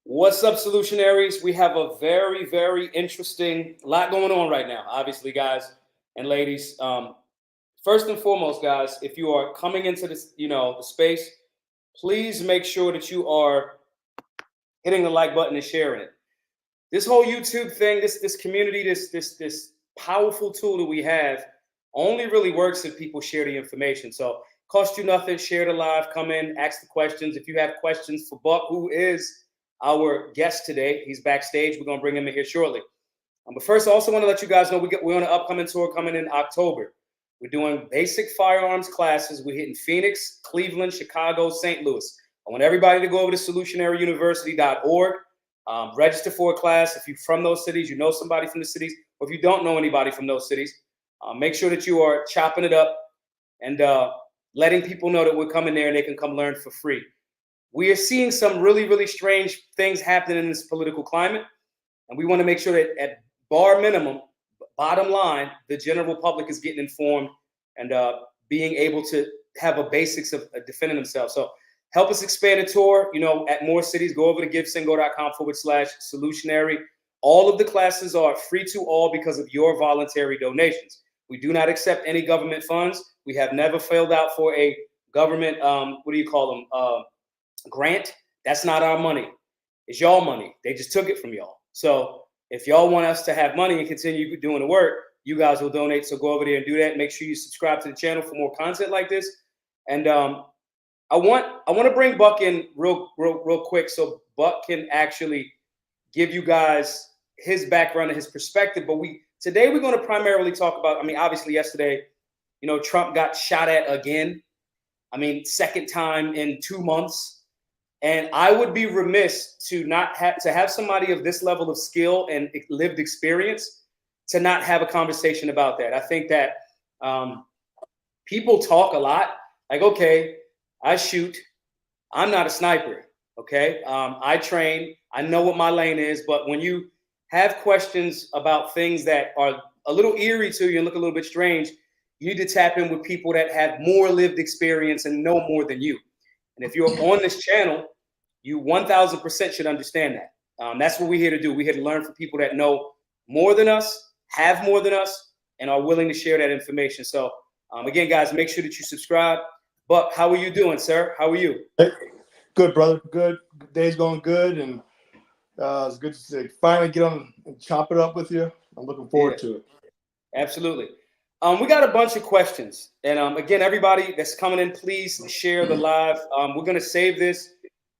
What's up, solutionaries? We have a very, very interesting lot going on right now, obviously, guys and ladies. First and foremost, guys, if you are coming into this, the space, please make sure that you are hitting the like button and sharing it. This whole YouTube thing, this community, this powerful tool that we have only really works if people share the information. So cost you nothing, share the live, come in, ask the questions. If you have questions for Buck, who is our guest today, he's backstage. We're gonna bring him in here shortly. But first, I also want to let you guys know we're on an upcoming tour coming in October. We're doing basic firearms classes. We're hitting Phoenix, Cleveland, Chicago, St. Louis. I want everybody to go over to solutionaryuniversity.org, register for a class. If you're from those cities, you know somebody from the cities, or if you don't know anybody from those cities, make sure that you are chopping it up and letting people know that we're coming there and they can come learn for free. We are seeing some really, really strange things happening in this political climate, and we want to make sure that at bar minimum, bottom line, the general public is getting informed and being able to have a basics of defending themselves. So help us expand the tour, at more cities. Go over to givesendgo.com/solutionary. All of the classes are free to all because of your voluntary donations. We do not accept any government funds. We have never filled out for a government, grant. That's not our money. It's y'all money. They just took it from y'all. So if y'all want us to have money and continue doing the work, you guys will donate. So go over there and do that. Make sure you subscribe to the channel for more content like this. And I want to bring Buck in real quick so Buck can actually give you guys his background and his perspective. But today we're going to primarily talk about, obviously yesterday, Trump got shot at again. Second time in 2 months. And I would be remiss to not have somebody of this level of skill and lived experience to not have a conversation about that. I think that people talk a lot. Like, okay, I shoot. I'm not a sniper. Okay, I train. I know what my lane is. But when you have questions about things that are a little eerie to you and look a little bit strange, you need to tap in with people that have more lived experience and know more than you. And if you're on this channel, you 1000% should understand that. That's what we're here to do. We're here to learn from people that know more than us, have more than us, and are willing to share that information. So again, guys, make sure that you subscribe. Buck, how are you doing, sir? How are you? Hey, good, brother. Good. Day's going good. And it's good to finally get on and chop it up with you. I'm looking forward to it. Absolutely. We got a bunch of questions. And again, everybody that's coming in, please share the live. We're going to save this.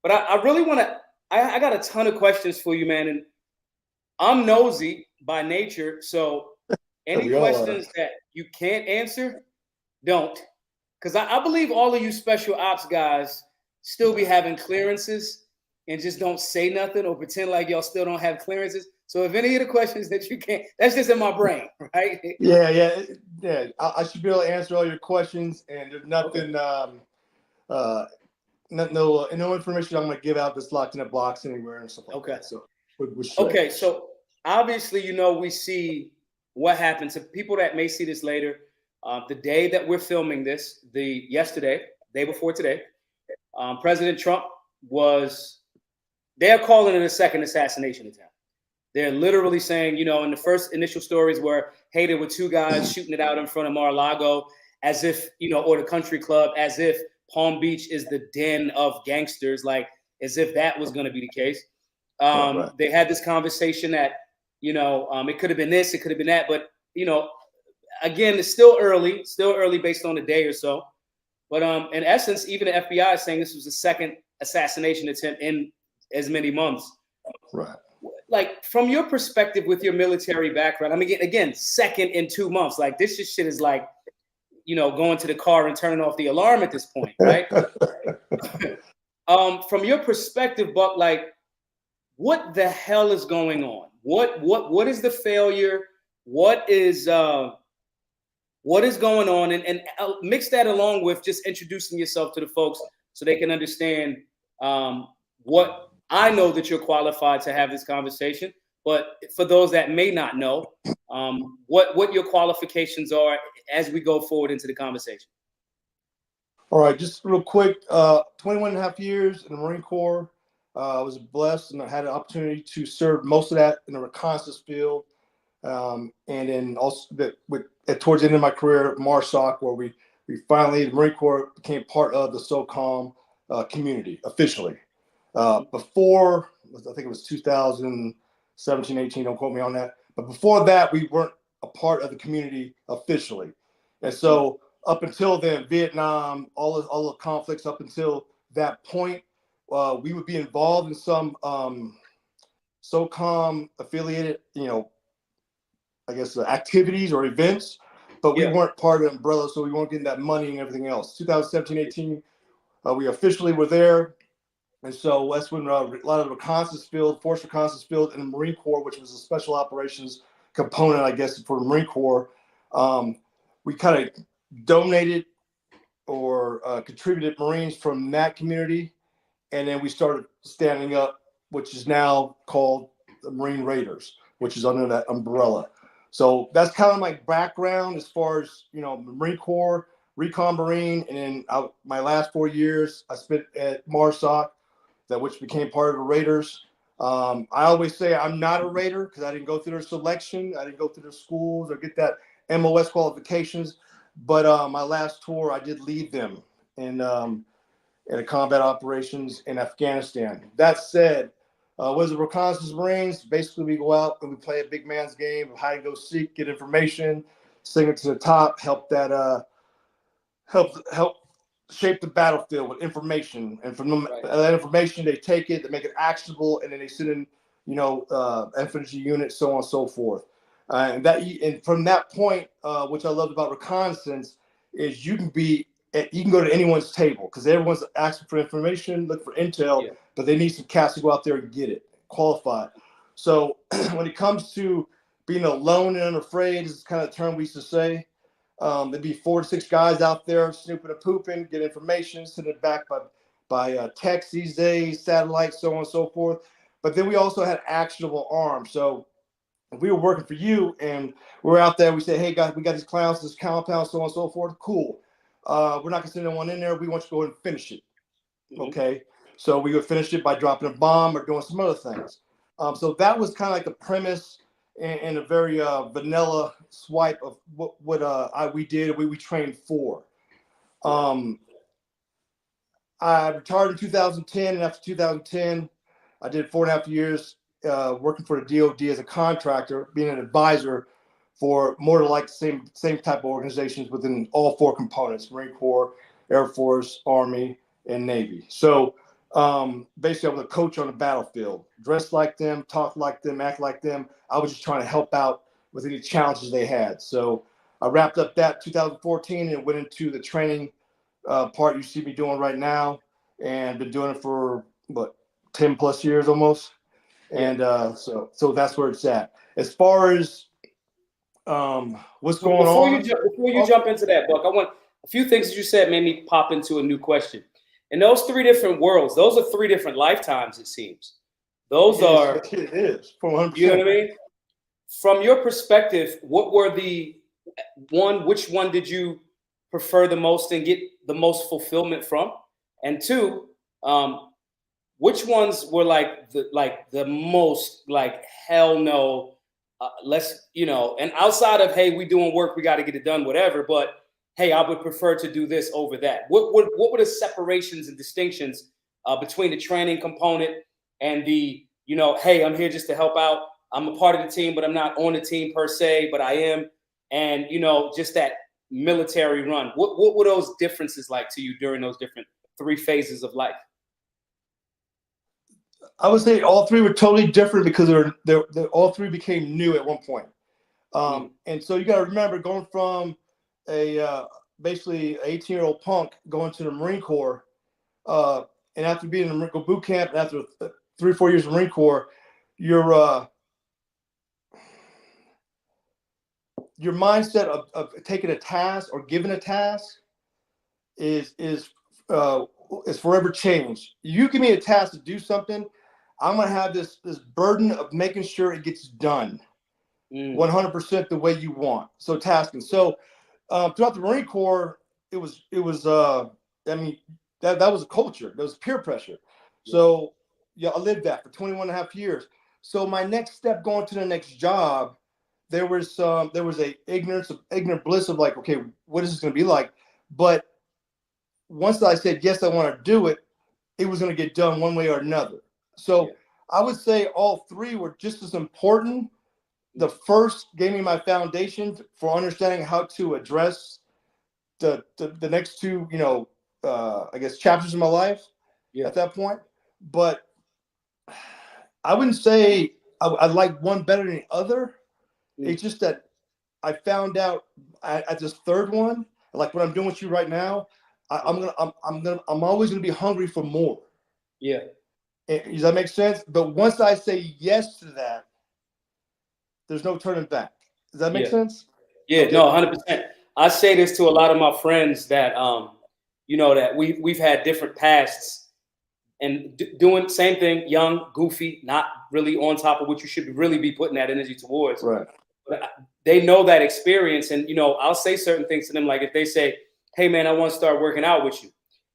But I really want to, I got a ton of questions for you, man. And I'm nosy by nature. So any questions that you can't answer, don't. Because I believe all of you special ops guys still be having clearances and just don't say nothing or pretend like y'all still don't have clearances. So if any of the questions that you can't, that's just in my brain, right? Yeah. I should be able to answer all your questions, and there's nothing, no information I'm going to give out that's locked in a box anywhere and stuff like that. So okay, so obviously, we see what happened to people that may see this later. The day that we're filming this, day before today, President Trump they're calling it a second assassination attempt. They're literally saying, in the first initial stories were, hey, there were two guys shooting it out in front of Mar-a-Lago, as if, or the country club, as if Palm Beach is the den of gangsters, like as if that was going to be the case. Right. They had this conversation that, it could have been this, it could have been that. But, again, it's still early based on a day or so. But in essence, even the FBI is saying this was the second assassination attempt in as many months. Right. Like, from your perspective with your military background, again, second in 2 months, like this shit is like, going to the car and turning off the alarm at this point, right? From your perspective, Buck, like, what the hell is going on? What is the failure? What is going on? And mix that along with just introducing yourself to the folks so they can understand what I know that you're qualified to have this conversation. But for those that may not know, what your qualifications are as we go forward into the conversation. All right, just real quick, 21 and a half years in the Marine Corps. I was blessed and I had an opportunity to serve most of that in the reconnaissance field. And then also towards the end of my career at MARSOC, where we finally, the Marine Corps became part of the SOCOM community officially. Before, I think it was 2017, 18, don't quote me on that. But before that, we weren't a part of the community officially. And so up until then, Vietnam, all the conflicts up until that point, we would be involved in some SOCOM affiliated, I guess activities or events, but we weren't part of the umbrella, so we weren't getting that money and everything else. 2017, 18, we officially were there. And so that's when a lot of reconnaissance field, force reconnaissance field, and the Marine Corps, which was a special operations component, I guess, for the Marine Corps, we kind of donated or contributed Marines from that community. And then we started standing up, which is now called the Marine Raiders, which is under that umbrella. So that's kind of my background as far as, Marine Corps, Recon Marine. And then my last 4 years I spent at MARSOC, which became part of the Raiders. I always say I'm not a Raider because I didn't go through their selection. I didn't go through their schools or get that MOS qualifications. But my last tour, I did lead them in a combat operations in Afghanistan. That said, was the reconnaissance Marines? Basically, we go out and we play a big man's game of hide and go seek, get information, sing it to the top, help shape the battlefield with information. And from that information, they take it, they make it actionable, and then they send in, infantry units, so on and so forth. And from that point, which I loved about reconnaissance, is you can go to anyone's table because everyone's asking for information, look for intel, but they need some cats to go out there and get it, qualify. So when it comes to being alone and unafraid, is kind of the term we used to say. There'd be 4 to 6 guys out there snooping and pooping, get information, send it back by text these days, satellite, so on and so forth. But then we also had actionable arms. So if we were working for you and we're out there, we say, hey guys, we got these clowns, this compound, so on and so forth. Cool. We're not gonna send anyone in there. We want you to go ahead and finish it. Okay. So we would finish it by dropping a bomb or doing some other things. So that was kind of like the premise and a very vanilla swipe of what we did, we trained for. I retired in 2010, and after 2010, I did 4.5 years working for the DoD as a contractor, being an advisor for more to like same type of organizations within all 4 components: Marine Corps, Air Force, Army, and Navy. So basically, I was a coach on the battlefield, dressed like them, talk like them, act like them. I was just trying to help out with any challenges they had. So I wrapped up that 2014 and went into the training part you see me doing right now, and been doing it for 10 plus years almost. And so that's where it's at. As far as what's going on. Before you jump into that, Buck, I want a few things that you said made me pop into a new question. In those 3 different worlds, those are 3 different lifetimes, it seems. Those are. It is. 100%. You know what I mean? From your perspective, what were which one did you prefer the most and get the most fulfillment from? And 2, which ones were like the most like, hell no, let's, and outside of, hey, we doing work, we got to get it done, whatever, but hey, I would prefer to do this over that. What were the separations and distinctions between the training component and the, hey, I'm here just to help out. I'm a part of the team, but I'm not on the team per se, but I am. And, just that military run. What were those differences like to you during those different 3 phases of life? I would say all 3 were totally different because they're all 3 became new at one point. And so you got to remember, going from basically an 18-year-old punk going to the Marine Corps, and after being in the Marine Corps boot camp, and after 3 or 4 years of Marine Corps, your mindset of taking a task or giving a task is forever changed. You give me a task to do something, I'm gonna have this burden of making sure it gets done 100% the way you want. So tasking. So throughout the Marine Corps, it was that was a culture. There was peer pressure. So I lived that for 21 and a half years. So my next step going to the next job, there was a ignorant bliss of like, okay, what is this going to be like? But once I said, yes, I want to do it, it was going to get done one way or another. So I would say all three were just as important. The first gave me my foundation for understanding how to address the next two, I guess, chapters of my life at that point. But I wouldn't say I like one better than the other. It's just that I found out at this third one, like what I'm doing with you right now, I'm always gonna be hungry for more. Yeah. Does that make sense? But once I say yes to that, there's no turning back. Does that make sense? Yeah, okay. No, 100%. I say this to a lot of my friends that that we've had different pasts and doing the same thing, young, goofy, not really on top of what you should really be putting that energy towards. Right. But they know that experience, and I'll say certain things to them, like if they say, "Hey, man, I want to start working out with you,"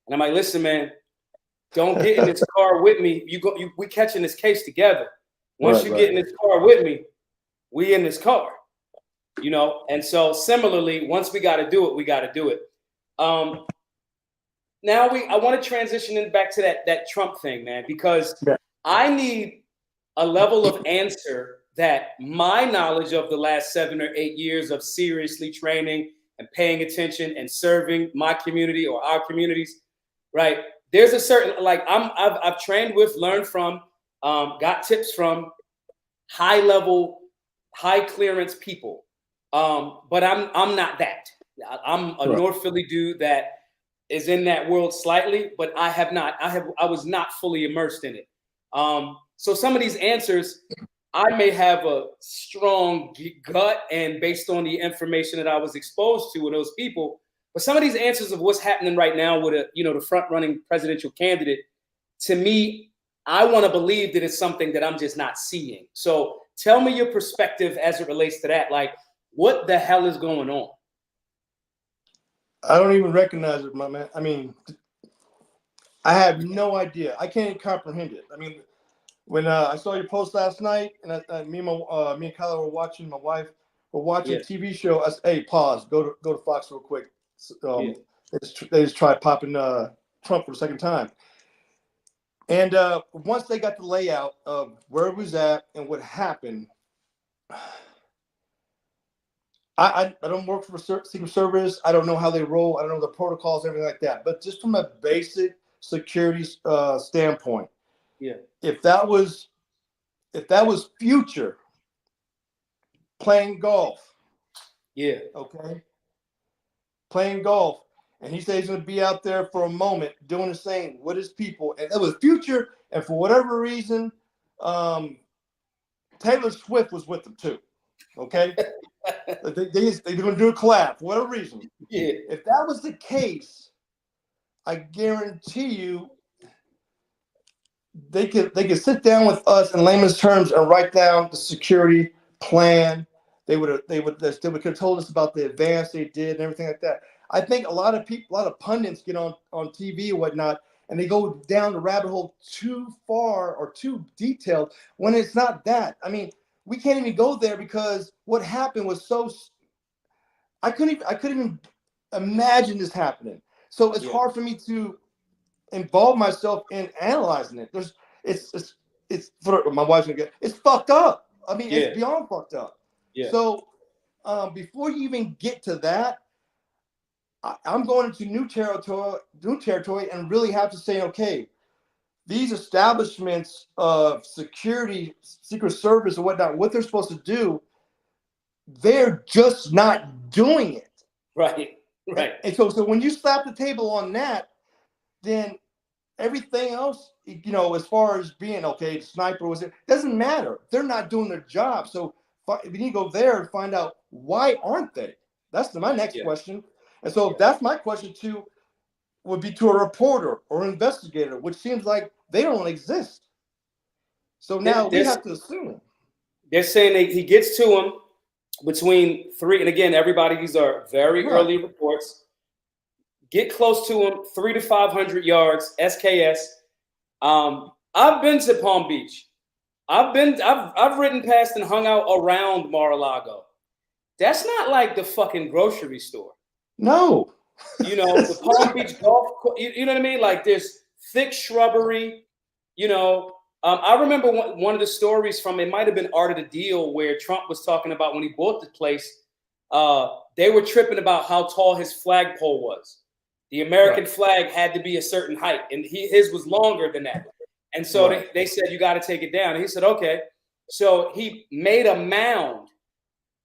and I'm like, "Listen, man, don't get in this car with me. We catching this case together. Once you get in this car with me, we in this car." And so similarly, once we got to do it, we got to do it. Now I want to transition in back to that Trump thing, man, because I need a level of answer that my knowledge of the last 7 or 8 years of seriously training and paying attention and serving my community or our communities, right? There's a certain, like I've trained with, learned from, got tips from high level, high clearance people. But I'm not that. I'm a North Philly dude that is in that world slightly, but I was not fully immersed in it. So some of these answers, I may have a strong gut and based on the information that I was exposed to with those people, but some of these answers of what's happening right now with the front running presidential candidate, to me, I want to believe that it's something that I'm just not seeing. So tell me your perspective as it relates to that. Like, what the hell is going on? I don't even recognize it, my man. I mean, I have no idea. I can't even comprehend it. I mean, when I saw your post last night, and me and Kyla were watching, my wife were watching a TV show. I said, "Hey, pause. Go to Fox real quick." They just tried popping Trump for the second time. And once they got the layout of where it was at and what happened, I don't work for Secret Service. I don't know how they roll. I don't know the protocols, everything like that. But just from a basic security standpoint, if that was Future playing golf, playing golf, and he said he's going to be out there for a moment doing the same with his people, and it was Future, and for whatever reason, Taylor Swift was with them too. Okay. They're going to do a collab for whatever reason. Yeah. If that was the case, I guarantee you they could sit down with us in layman's terms and write down the security plan. They would have told us about the advance they did and everything like that. I think a lot of pundits get on TV and whatnot, and they go down the rabbit hole too far or too detailed when it's not that. I mean, we can't even go there because what happened was so. I couldn't even imagine this happening. So it's hard for me to involve myself in analyzing it. It's for my wife's gonna get. It's fucked up. I mean, it's beyond fucked up. Yeah. So before you even get to that, I'm going into new territory, and really have to say, okay, these establishments of security, Secret Service, and whatnot, what they're supposed to do, they're just not doing it. Right. And so when you slap the table on that, then everything else, as far as being the sniper was it, doesn't matter. They're not doing their job. So we need to go there and find out why aren't they? That's my next question. And so that's my question too, would be to a reporter or investigator, which seems like they don't exist. So now we have to assume. They're saying he gets to him between 3, and again, everybody, these are very early reports. Get close to him, 300 to 500 yards, SKS. I've been to Palm Beach. I've ridden past and hung out around Mar-a-Lago. That's not like the fucking grocery store. No. You know, the Palm Beach golf, you know what I mean? Like there's thick shrubbery, you know. I remember one of the stories from, it might have been Art of the Deal, where Trump was talking about when he bought the place, they were tripping about how tall his flagpole was. The American flag had to be a certain height, and his was longer than that. And so they said, you got to take it down. And he said, okay. So he made a mound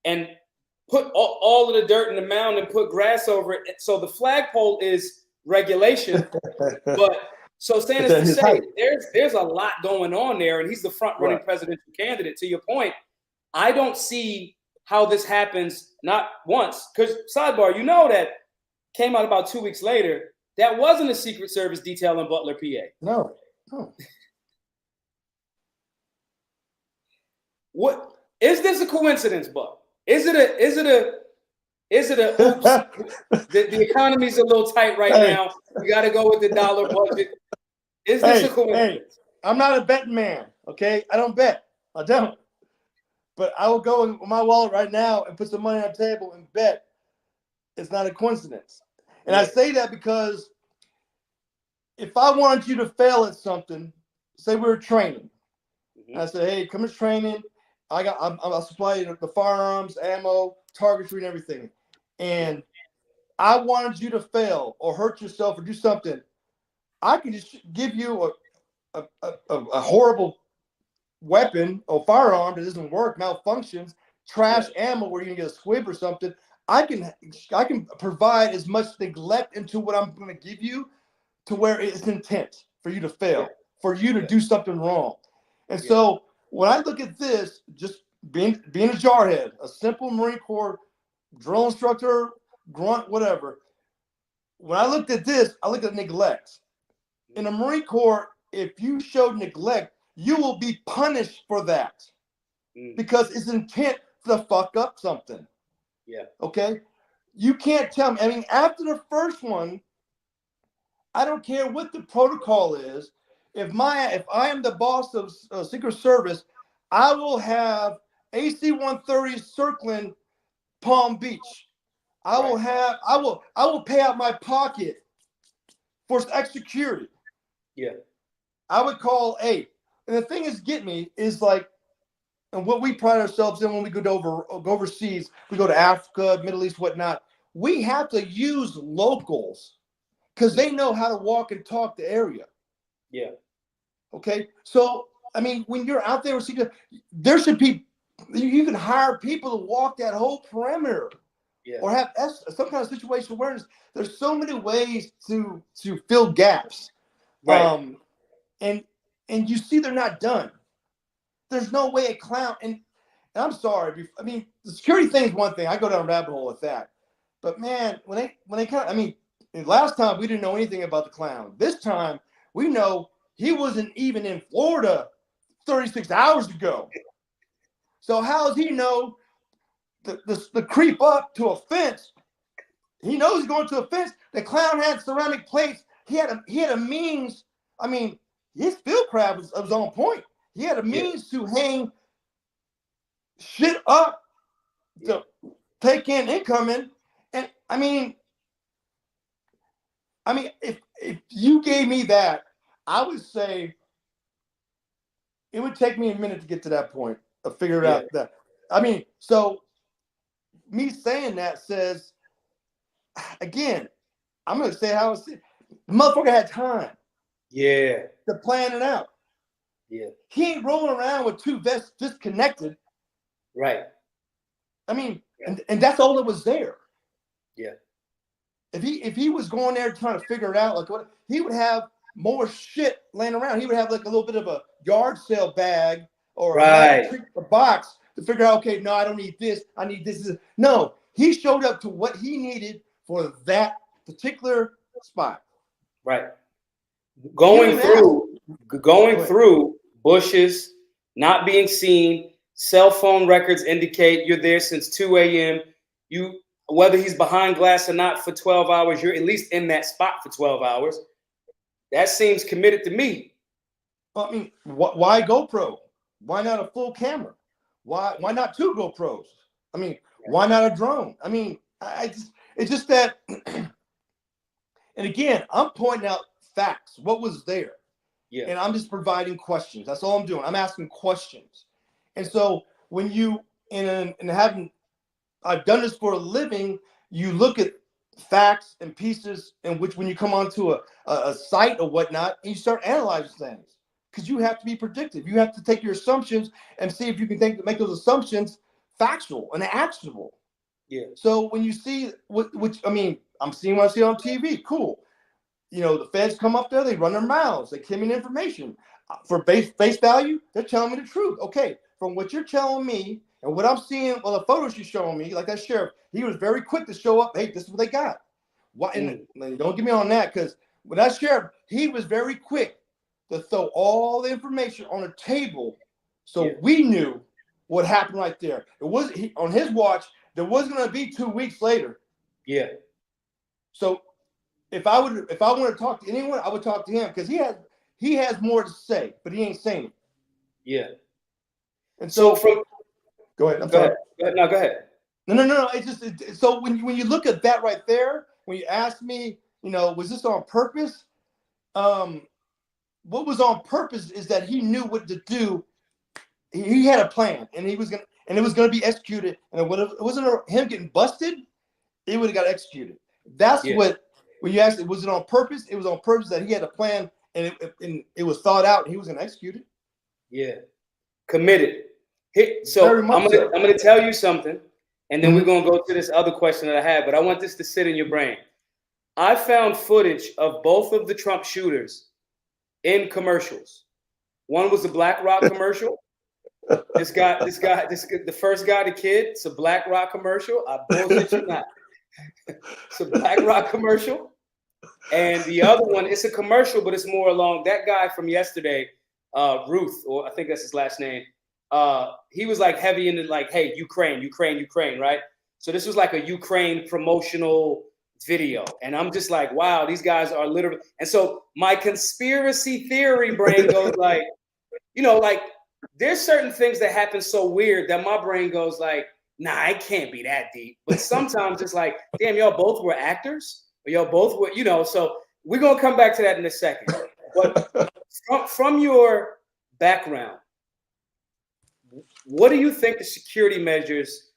and put all of the dirt in the mound and put grass over it. So the flagpole is regulation, but so saying this to say, there's a lot going on there, and he's the front running presidential candidate. To your point, I don't see how this happens not once. Because sidebar, you know that came out about 2 weeks later. That wasn't a Secret Service detail in Butler, PA. No. What is this a coincidence, Buck? Is it a oops? the economy's a little tight right now. We got to go with the dollar budget. Is this a coincidence? I'm not a betting man. Okay, I don't bet. I don't. But I will go in my wallet right now and put some money on the table and bet it's not a coincidence. And I say that because if I wanted you to fail at something, say we were training, and I said, hey, come to training. I'll supply you the firearms, ammo, targetry, and everything. And I wanted you to fail or hurt yourself or do something. I can just give you a horrible weapon or firearm that doesn't work, malfunctions, trash ammo where you're gonna get a squib or something. I can provide as much neglect into what I'm gonna give you to where it's intent for you to fail, for you to do something wrong. And so when I look at this, just being a jarhead, a simple Marine Corps drill instructor, grunt, whatever. When I looked at this, I looked at neglect. In the Marine Corps, if you showed neglect, you will be punished for that because it's intent to fuck up something. Yeah. Okay. You can't tell me. I mean, after the first one, I don't care what the protocol is. If I am the boss of Secret Service, I will have AC-130 circling Palm Beach. I will pay out my pocket for extra security. Yeah. I would call and the thing is get me is like, and what we pride ourselves in when we go overseas, we go to Africa, Middle East, whatnot. We have to use locals because they know how to walk and talk the area. Yeah. Okay. So I mean, when you're out there, there should be, you can hire people to walk that whole perimeter. Yeah. Or have some kind of situational awareness. There's so many ways to fill gaps. Right. And you see they're not done. There's no way a clown, and I'm sorry, I mean, the security thing is one thing. I go down a rabbit hole with that. But man, when they kind of, I mean, last time we didn't know anything about the clown. This time we know he wasn't even in Florida 36 hours ago. So how does he know the creep up to a fence? He knows he's going to a fence. The clown had ceramic plates. He had a means. I mean, his field craft was on point. He had a means to hang shit up to take in incoming. And I mean, if you gave me that, I would say it would take me a minute to get to that point of figuring out that. I mean, so me saying that says, again, I'm going to say how it's, the motherfucker had time. Yeah. To plan it out. Yeah. He ain't rolling around with two vests disconnected. Right. I mean, and that's all that was there. Yeah. If he was going there trying to figure it out, like what he would have more shit laying around. He would have like a little bit of a yard sale bag or a box to figure out, okay, no, I don't need this. I need this. No, he showed up to what he needed for that particular spot. Right. Going through bushes, not being seen, cell phone records indicate you're there since 2 a.m. Whether he's behind glass or not for 12 hours, you're at least in that spot for 12 hours. That seems committed to me. I mean, why GoPro? Why not a full camera? Why not 2 GoPros? I mean, why not a drone? I mean, it's just that. And again, I'm pointing out facts. What was there? Yeah. And I'm just providing questions. That's all I'm doing. I'm asking questions. And so when you I've done this for a living, you look at facts and pieces in which when you come onto a site or whatnot, and you start analyzing things, because you have to be predictive. You have to take your assumptions and see if you can make those assumptions factual and actionable. Yeah. So when you see which I mean, I'm seeing what I see on TV. Cool. You know, the feds come up there, they run their mouths, they give me information. For face value, they're telling me the truth. Okay, from what you're telling me and what I'm seeing, well, the photos you're showing me, like that sheriff, he was very quick to show up. Hey, this is what they got. Why? And don't get me on that, because when that sheriff, he was very quick to throw all the information on a table, so we knew what happened right there. It was on his watch. There wasn't going to be 2 weeks later. Yeah. So if I want to talk to anyone, I would talk to him, because he has more to say, but he ain't saying it. Yeah. And so go ahead. I'm sorry. Go ahead. No, go ahead. No. It's just so when you look at that right there, when you ask me, you know, was this on purpose? What was on purpose is that he knew what to do. He had a plan, and it was gonna be executed. And it wasn't him getting busted, it would have got executed. That's what. When you ask, was it on purpose? It was on purpose that he had a plan, and it was thought out, and he was going to execute it. Yeah, committed. So I'm gonna tell you something, and then we're gonna go to this other question that I have. But I want this to sit in your brain. I found footage of both of the Trump shooters in commercials. One was a BlackRock commercial. The first guy, the kid, it's a BlackRock commercial. I bullshit you not. It's a BlackRock commercial. And the other one, it's a commercial, but it's more along that guy from yesterday, Ruth, or I think that's his last name. He was like heavy into like, hey, Ukraine, right? So this was like a Ukraine promotional video. And I'm just like, wow, these guys are literally. And so my conspiracy theory brain goes like, you know, like there's certain things that happen so weird that my brain goes like, nah, it can't be that deep. But sometimes it's like, damn, y'all both were actors. Or y'all both were, you know, so we're going to come back to that in a second. But from your background, what do you think the security measures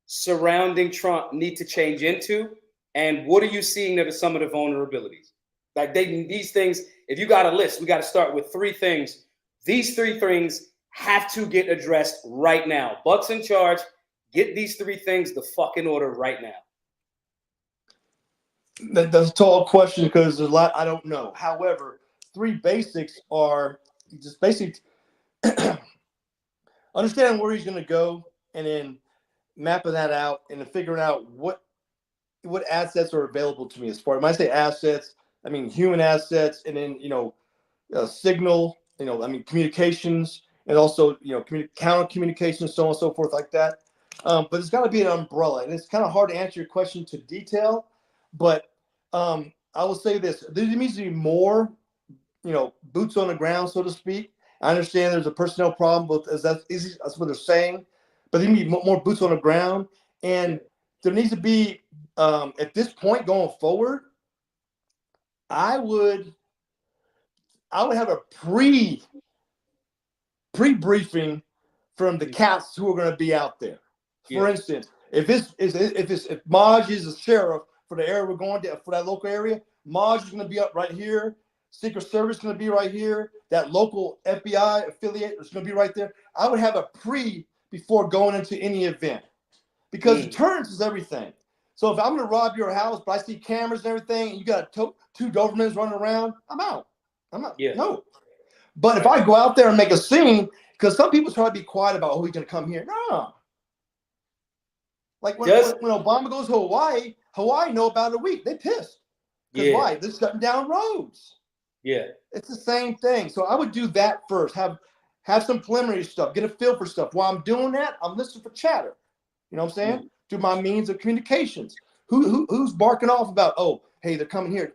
surrounding Trump need to change into? And what are you seeing that are some of the vulnerabilities? Like these things, if you got a list, we got to start with 3 things. These 3 things have to get addressed right now. Buck's in charge. Get these 3 things the fucking order right now. That's a tall question, because there's a lot I don't know. However, 3 basics are just basic. Understanding where he's going to go, and then mapping that out, and then figuring out what assets are available to me. As far as when I say assets, I mean human assets, and then signal, I mean communications, and also counter communications, so on and so forth, like that. But it's got to be an umbrella, and it's kind of hard to answer your question to detail. But I will say this: there needs to be more, boots on the ground, so to speak. I understand there's a personnel problem, but that's what they're saying. But there need to be more boots on the ground, and there needs to be at this point going forward. I would have a pre-briefing from the cats who are going to be out there. For instance, if Maj is a sheriff for the area we're going to, for that local area, Maj is going to be up right here. Secret Service is going to be right here. That local FBI affiliate is going to be right there. I would have a before going into any event, because deterrence is everything. So if I'm going to rob your house, but I see cameras and everything, and you got 2 Dobermans running around, I'm out. I'm not. Yeah. No. But if I go out there and make a scene, because some people try to be quiet about, oh, he's going to come here. No. Like when Obama goes to Hawaii know about it a week. They pissed. Because why? They're shutting down roads. Yeah. It's the same thing. So I would do that first. Have some preliminary stuff. Get a feel for stuff. While I'm doing that, I'm listening for chatter. You know what I'm saying? Through my means of communications. Who's barking off about, oh, hey, they're coming here.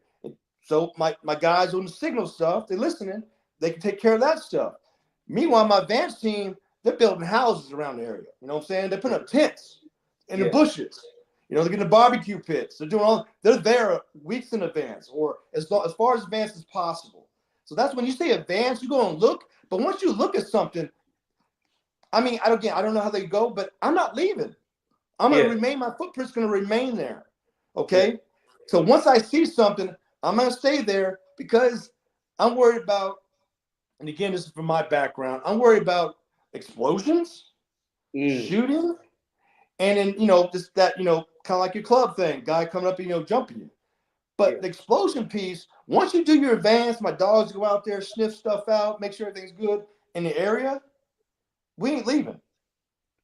So my guys on the signal stuff, they're listening. they can take care of that stuff. Meanwhile, my advanced team, they're building houses around the area. You know what I'm saying? They're putting up tents in the bushes. You know, they're getting the barbecue pits. They're there weeks in advance, or as far as advanced as possible. So that's when you say advanced, you go and look. But once you look at something, I mean, I don't know how they go, but I'm not leaving. I'm going to remain, my footprint's going to remain there. Okay. Yeah. So once I see something, I'm going to stay there because I'm worried about, and again, this is from my background, I'm worried about explosions, shooting, and then, you know, just that, you know, kind of like your club thing, guy coming up and, you know, jumping you. But the explosion piece, once you do your advance, my dogs go out there, sniff stuff out, make sure everything's good in the area, we ain't leaving.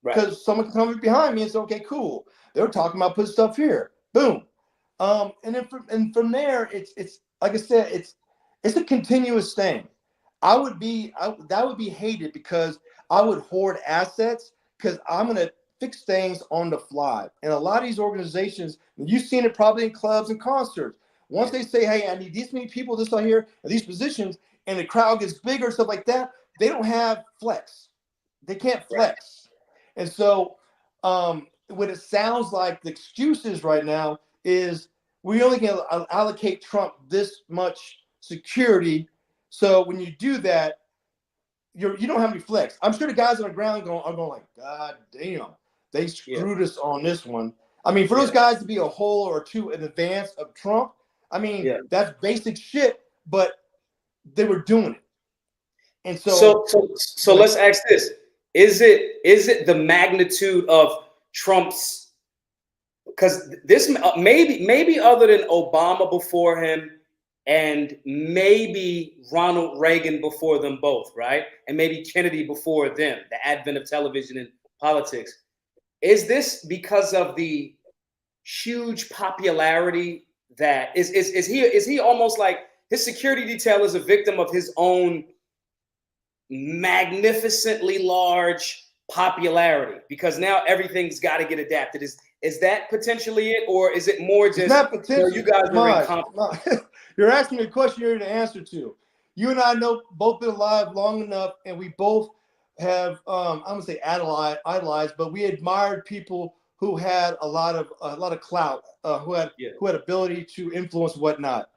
Because someone can come behind me and say, okay, cool. They were talking about putting stuff here. Boom. And then from there, it's like I said, it's a continuous thing. That would be hated because I would hoard assets because I'm gonna fix things on the fly. And a lot of these organizations, and you've seen it probably in clubs and concerts. Once they say, hey, I need this many people, this out here, and these positions, and the crowd gets bigger, stuff like that, they don't have flex. They can't flex. And so what it sounds like the excuses right now is we only can allocate Trump this much security. So when you do that, you don't have any flex. I'm sure the guys on the ground are going like, God damn, they screwed us on this one. I mean, for those guys to be a hole or two in advance of Trump, I mean, that's basic shit, but they were doing it. And so let's ask this. Is it the magnitude of Trump's, because this maybe other than Obama before him and maybe Ronald Reagan before them both, right? And maybe Kennedy before them, the advent of television and politics. Is this because of the huge popularity that is he almost like his security detail is a victim of his own magnificently large popularity, because now everything's got to get adapted? Is that potentially it, or is it more just you guys are incompetent? You're asking me a question you're to answer to. You and I know both been alive long enough, and we both have I'm gonna say idolized, but we admired people who had a lot of clout, who had ability to influence whatnot.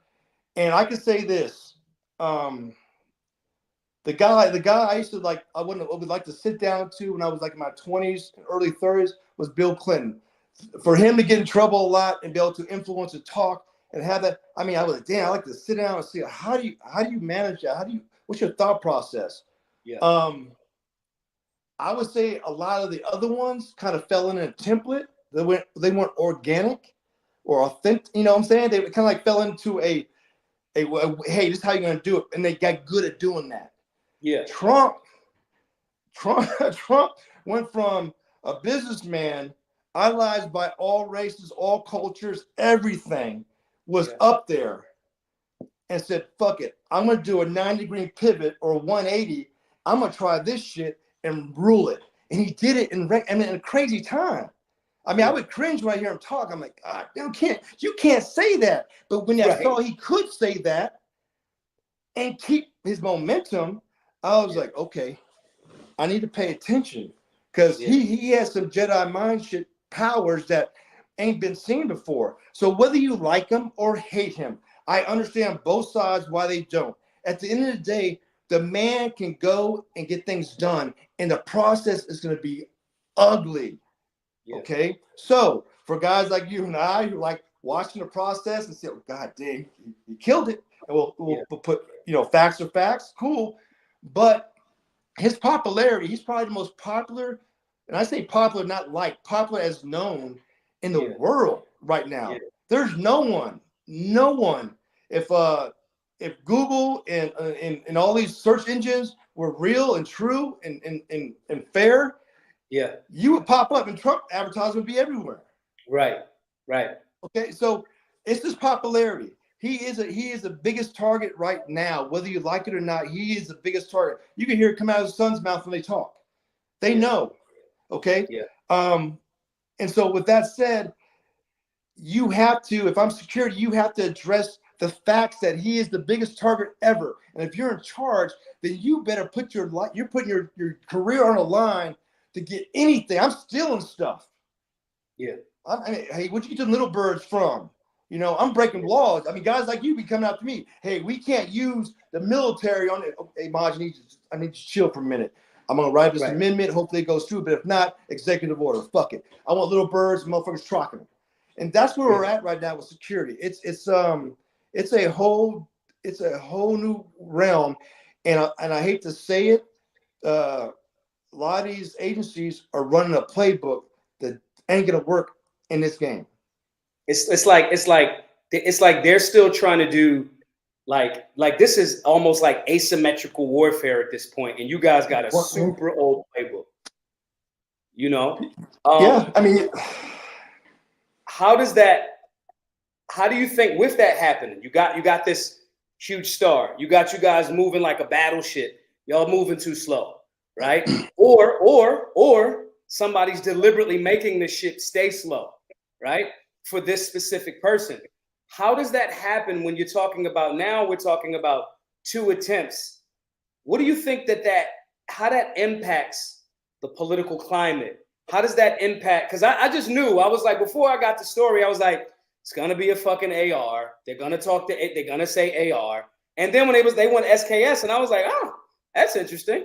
And I can say this. The guy I used to like, I would like to sit down to when I was like in my 20s, early 30s, was Bill Clinton. For him to get in trouble a lot and be able to influence and talk and have that, I mean, I was like, damn, I like to sit down and see how do you manage that? What's your thought process? I would say a lot of the other ones kind of fell in a template. They weren't organic or authentic. You know what I'm saying? They kind of like fell into a hey, this is how you're gonna do it, and they got good at doing that. Trump went from a businessman idolized by all races, all cultures, everything was up there, and said, fuck it, I'm gonna do a 90-degree pivot or a 180. I'm gonna try this shit and rule it. And he did it in a crazy time. I mean, I would cringe when I hear him talk. I'm like, God, you can't say that. But when I saw he could say that and keep his momentum, I was like, okay, I need to pay attention, because he has some Jedi mind shit powers that ain't been seen before. So whether you like him or hate him, I understand both sides why they don't. At the end of the day, the man can go and get things done, and the process is going to be ugly. Okay, so for guys like you and I who like watching the process and say, oh, God dang, he killed it, and we'll put, facts are facts, cool. But his popularity, he's probably the most popular, and I say popular, not like, popular as known in the world right now. There's no one. If Google and all these search engines were real and true and fair, you would pop up and Trump advertising would be everywhere. Right. Okay, so it's this popularity. He is the biggest target right now, whether you like it or not. He is the biggest target. You can hear it come out of his son's mouth when they talk. They know. Okay. And so with that said, you have to, if I'm security, you have to address the facts that he is the biggest target ever. And if you're in charge, then you better put you're putting your career on the line to get anything. I'm stealing stuff. Yeah. I mean, hey, where'd you get the little birds from? You know, I'm breaking laws. I mean, guys like you be coming out to me. Hey, we can't use the military on it. Hey, Maj, I need you to chill for a minute. I'm gonna write this amendment. Hopefully it goes through. But if not, executive order. Fuck it. I want little birds, motherfuckers trocking them. And that's where we're at right now with security. It's a whole new realm. And I hate to say it, a lot of these agencies are running a playbook that ain't gonna work in this game. It's like they're still trying to do like this is almost like asymmetrical warfare at this point, and you guys got a super old playbook. You know? Yeah, I mean, how do you think with that happening? You got this huge star. You got you guys moving like a battleship. Y'all moving too slow, right? or somebody's deliberately making the ship stay slow, right? For this specific person. How does that happen when you're talking about now? We're talking about 2 attempts. What do you think how that impacts the political climate? How does that impact? Because I just knew, I was like, before I got the story, I was like, it's gonna be a fucking AR. They're gonna say AR. And then when they went SKS, and I was like, oh, that's interesting.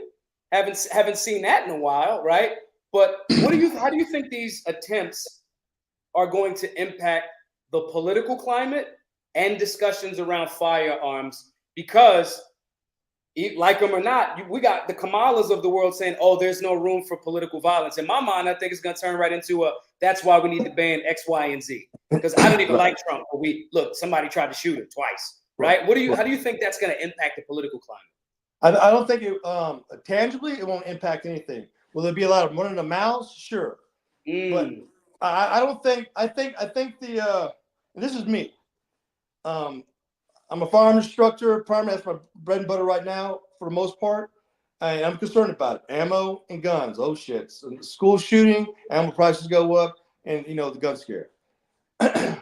Haven't seen that in a while, right? But how do you think these attempts are going to impact the political climate and discussions around firearms? Because, like them or not, we got the Kamalas of the world saying, oh, there's no room for political violence. In my mind, I think it's going to turn right into that's why we need to ban X, Y, and Z. Because I don't even like Trump. But somebody tried to shoot him twice, right? How do you think that's going to impact the political climate? I don't think it tangibly it won't impact anything. Will there be a lot of running the mouths? Sure, but I don't think. I think the and this is me. I'm a firearm instructor. Primarily, that's my bread and butter right now for the most part. And I'm concerned about it. Ammo and guns. Oh shit! So school shooting, ammo prices go up, and the gun scare. And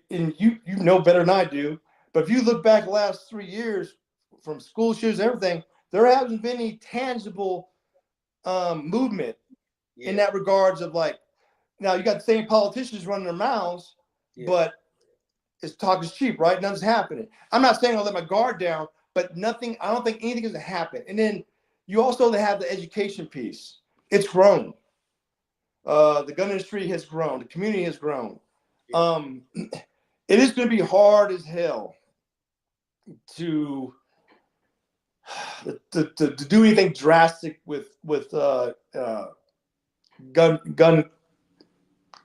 you know better than I do. But if you look back the last 3 years, from school shootings and everything, there hasn't been any tangible movement in that regards of like, now you got the same politicians running their mouths, but it's talk is cheap, right? Nothing's happening. I'm not saying I'll let my guard down, but I don't think anything is going to happen. And then you also have the education piece. It's grown. The gun industry has grown. The community has grown. It is going to be hard as hell to do anything drastic with gun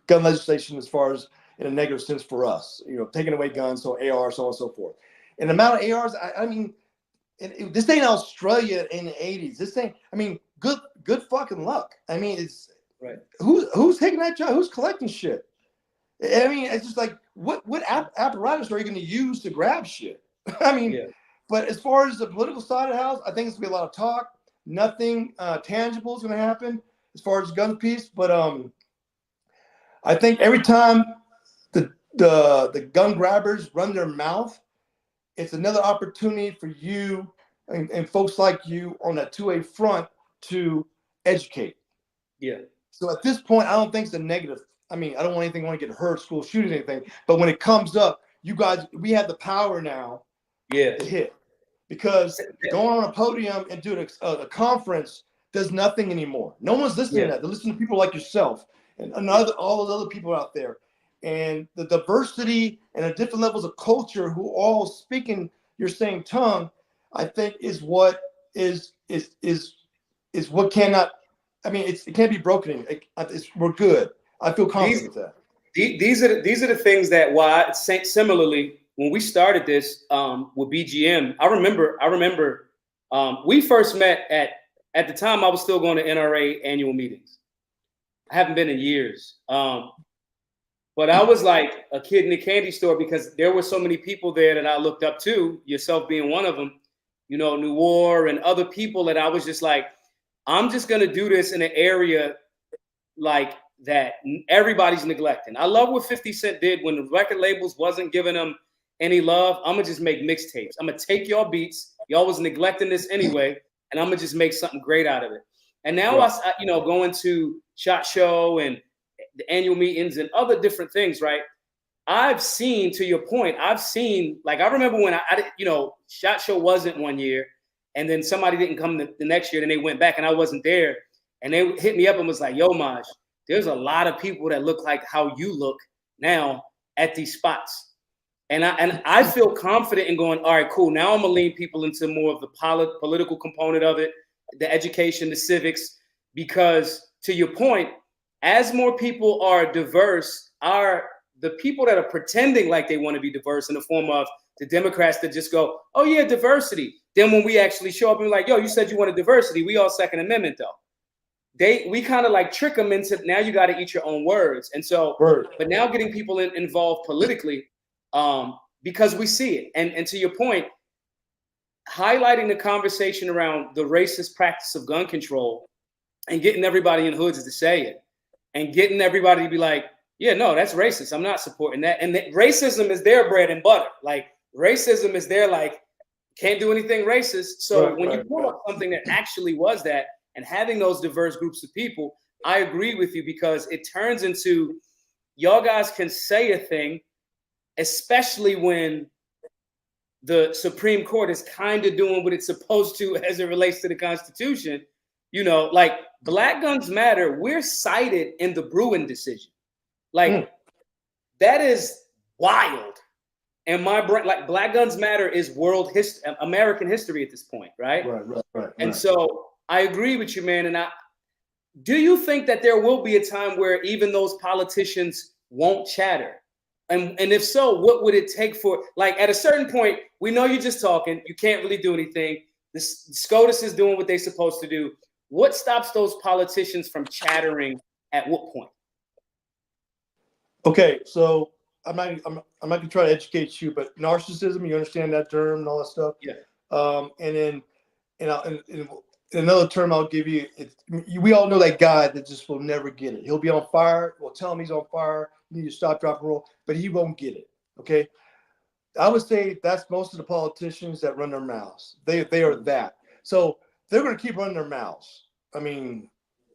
legislation as far as in a negative sense for us, taking away guns, so AR, so on and so forth. And the amount of ARs, I mean, this ain't Australia in the 80s. This ain't, I mean, good fucking luck. I mean, it's right. Who's taking that job? Who's collecting shit? I mean, it's just like, what apparatus are you going to use to grab shit? I mean, but as far as the political side of the house, I think it's going to be a lot of talk. Nothing tangible is going to happen as far as the gun piece. But I think every time the gun grabbers run their mouth, it's another opportunity for you and folks like you on that 2A front to educate. Yeah. So at this point, I don't think it's a negative. I mean, I don't want anything to get hurt, school shootings, anything. But when it comes up, you guys, we have the power now to hit. Because going on a podium and doing a conference does nothing anymore. No one's listening to that. They're listening to people like yourself and all those other people out there. And the diversity and the different levels of culture who all speaking your same tongue, I think is what is what cannot. I mean, it can't be broken. We're good. I feel confident with that. These are the things that similarly when we started this with BGM, I remember we first met at the time I was still going to NRA annual meetings. I haven't been in years. But I was like a kid in a candy store because there were so many people there that I looked up to, yourself being one of them, New War and other people that I was just like, I'm just going to do this in an area like that everybody's neglecting. I love what 50 Cent did when the record labels wasn't giving them any love, I'm gonna just make mixtapes. I'm gonna take y'all beats. Y'all was neglecting this anyway, and I'm gonna just make something great out of it. And now I going to SHOT Show and the annual meetings and other different things, right? I've seen, to your point, like, I remember when I SHOT Show wasn't one year, and then somebody didn't come the next year, then they went back and I wasn't there. And they hit me up and was like, yo, Maj, there's a lot of people that look like how you look now at these spots. And I feel confident in going, all right, cool. Now I'm gonna lean people into more of the political component of it, the education, the civics, because to your point, as more people are diverse, the people that are pretending like they want to be diverse in the form of the Democrats that just go, oh yeah, diversity. Then when we actually show up and be like, yo, you said you wanted diversity. We all Second Amendment though. We kind of like trick them into, now you got to eat your own words. And so, but now getting people involved politically, because we see it. And to your point, highlighting the conversation around the racist practice of gun control and getting everybody in hoods to say it and getting everybody to be like, yeah, no, that's racist. I'm not supporting that. And racism is their bread and butter. Like, racism is their, like, can't do anything racist. So when you pull up something that actually was that, and having those diverse groups of people, I agree with you, because it turns into, y'all guys can say a thing, especially when the Supreme Court is kind of doing what it's supposed to as it relates to the Constitution. You know, like, Black Guns Matter, we're cited in the Bruin decision. Like, that is wild. And my brain, like, Black Guns Matter is American history at this point, right? And so I agree with you, man. And do you think that there will be a time where even those politicians won't chatter? And if so, what would it take for, like, at a certain point, we know you're just talking, you can't really do anything. The SCOTUS is doing what they're supposed to do. What stops those politicians from chattering at what point? Okay, so I'm not gonna try to educate you, but narcissism, you understand that term and all that stuff. Yeah. And then, and another term I'll give you, we all know that guy that just will never get it. He'll be on fire. We'll tell him he's on fire. You need to stop, drop, and roll, but he won't get it. Okay. I would say that's most of the politicians that run their mouths. They are that. So they're going to keep running their mouths. I mean,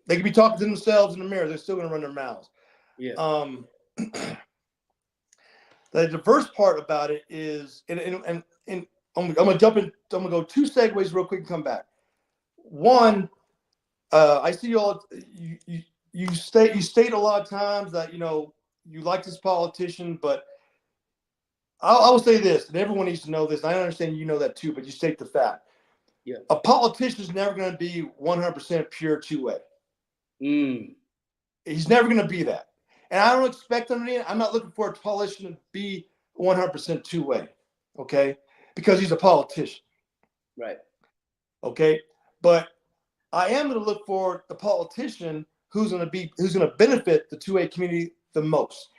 they could be talking to themselves in the mirror. They're still going to run their mouths. Yeah. The diverse part about it is, and I'm gonna jump in. I'm gonna go 2 segues real quick and come back. One, I see you state a lot of times that you like this politician, but I will say this, and everyone needs to know this. And I understand you know that too, but you state the fact. Yeah. A politician is never going to be 100% pure two-way. He's never going to be that. And I don't expect him to be. I'm not looking for a politician to be 100% two-way, okay? Because he's a politician. Right. Okay? But I am going to look for the politician who's going to benefit the two-way community the most.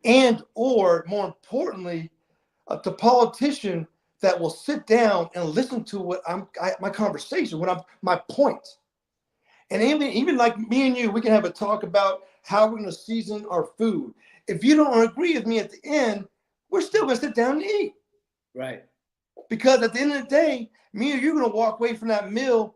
And or more importantly, the politician that will sit down and listen to my conversation, my point. And even like me and you, we can have a talk about how we're going to season our food. If you don't agree with me at the end, we're still going to sit down and eat. Right. Because at the end of the day, me and you're going to walk away from that meal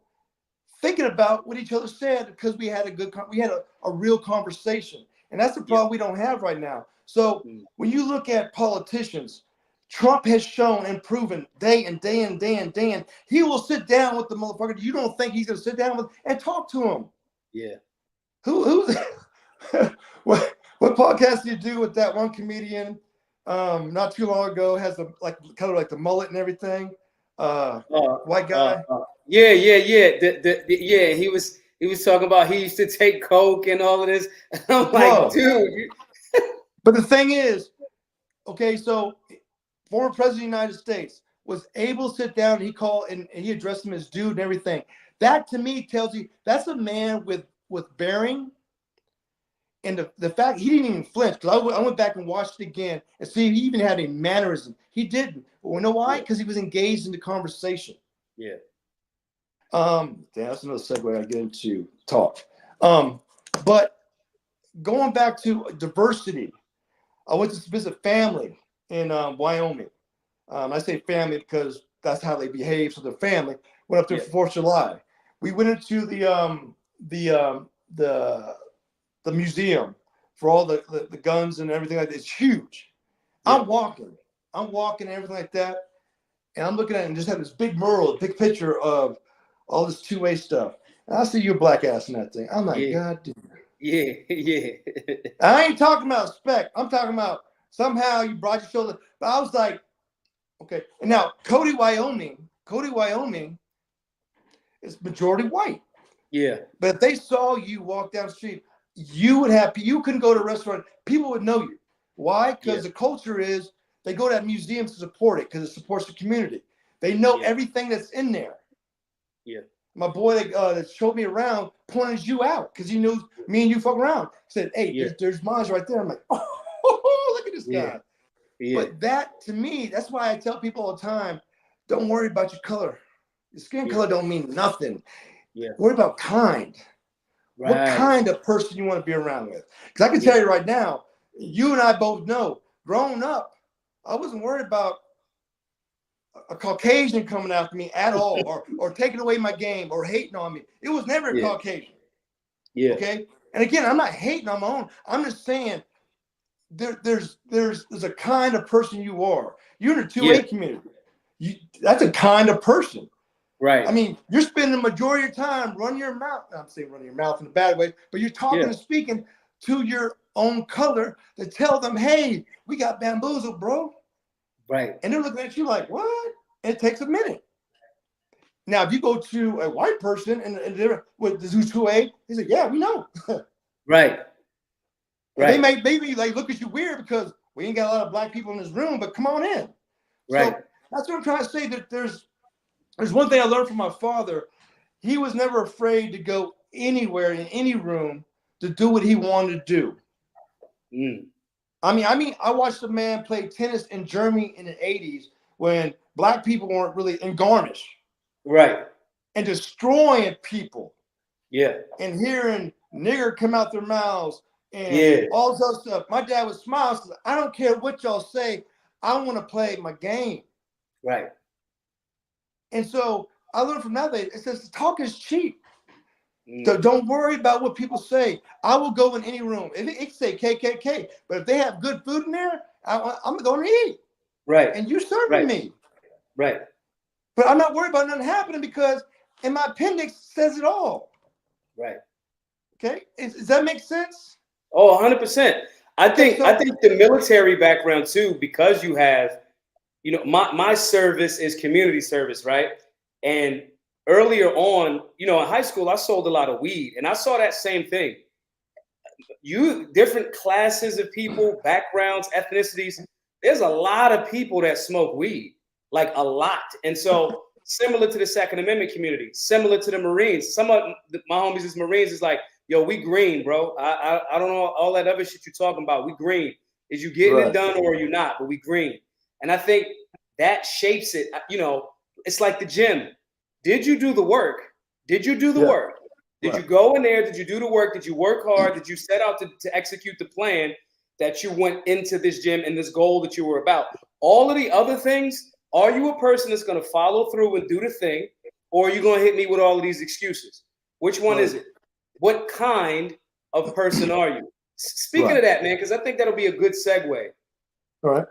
thinking about what each other said, because we had a real conversation. And that's the problem we don't have right now. So when you look at politicians, Trump has shown and proven day and day and day and day, and he will sit down with the motherfucker. You don't think he's going to sit down with and talk to him? Yeah. Who's what podcast did you do with that one comedian not too long ago? Has kind of like the mullet and everything. White guy. Yeah. Yeah. He was talking about he used to take coke and all of this. And I'm like, dude. But the thing is, okay, so former president of the United States was able to sit down and he addressed him as dude and everything. That to me tells you that's a man with bearing. And the fact he didn't even flinch, because I went back and watched it again and see if he even had a mannerism. He didn't. But you know why? Because he was engaged in the conversation. Yeah. That's another segue I get into talk. But going back to diversity, I went to visit family in Wyoming. I say family because that's how they behave. So the family went up there for 4th of July. We went into the museum for all the guns and everything like that. It's huge. Yeah. I'm walking and everything like that. And I'm looking at it and just have this big mural, a big picture of all this two-way stuff. And I see your black ass in that thing. I'm like, God damn. Yeah, yeah. I ain't talking about spec. I'm talking about somehow you brought your shoulder. But I was like, okay. And now Cody, Wyoming is majority white. Yeah. But if they saw you walk down the street, you couldn't go to a restaurant. People would know you. Why? Because the culture is they go to that museum to support it because it supports the community. They know everything that's in there. Yeah. My boy that showed me around pointed you out because he knew me and you fuck around. He said, hey, there's Maj right there. I'm like, oh, look at this guy. Yeah. But that, to me, that's why I tell people all the time, don't worry about your color. Your skin color don't mean nothing. Yeah. Worry about kind. Right. What kind of person you want to be around with. Because I can tell you right now, you and I both know, growing up, I wasn't worried about a Caucasian coming after me at all, or taking away my game, or hating on me. It was never a Caucasian. Yeah. Okay. And again, I'm not hating on my own. I'm just saying there's a kind of person you are. You're in the 2A community. That's a kind of person. Right. I mean, you're spending the majority of your time running your mouth. I'm saying running your mouth in a bad way, but you're talking and speaking to your own color to tell them, hey, we got bamboozled, bro. Right. And they're looking at you like, what? And it takes a minute. Now, if you go to a white person and they're with the 2A, they say, yeah, we know. Right. Right. They may maybe like look at you weird because we ain't got a lot of black people in this room, but come on in. Right. So that's what I'm trying to say, that there's one thing I learned from my father. He was never afraid to go anywhere in any room to do what he wanted to do. Mm. I mean, I watched a man play tennis in Germany in the 80s when black people weren't really in Garmisch. Right. And destroying people. Yeah. And hearing nigger come out their mouths and all this other stuff. My dad would smile and say, I don't care what y'all say. I want to play my game. Right. And so I learned from that. It says talk is cheap. So don't worry about what people say. I will go in any room. It can say KKK, but if they have good food in there, I'm going to eat. Right. And you're serving me. Right. But I'm not worried about nothing happening because in my appendix says it all. Right. Okay. Does that make sense? Oh, 100%. I think the military background too, because you have, my service is community service, right? And earlier on, in high school, I sold a lot of weed, and I saw that same thing. Different classes of people, backgrounds, ethnicities. There's a lot of people that smoke weed, like a lot. And so, similar to the Second Amendment community, similar to the Marines. Some of my homies is Marines is like, yo, we green, bro. I don't know all that other shit you're talking about. We green. Is you getting it done or are you not? But we green. And I think that shapes it. It's like the gym. Did you do the work? Did you do the work? Did you go in there? Did you do the work? Did you work hard? Did you set out to execute the plan that you went into this gym and this goal that you were about? All of the other things, are you a person that's going to follow through and do the thing? Or are you going to hit me with all of these excuses? Which one is it? What kind of person are you? Speaking of that, man, because I think that'll be a good segue. All right.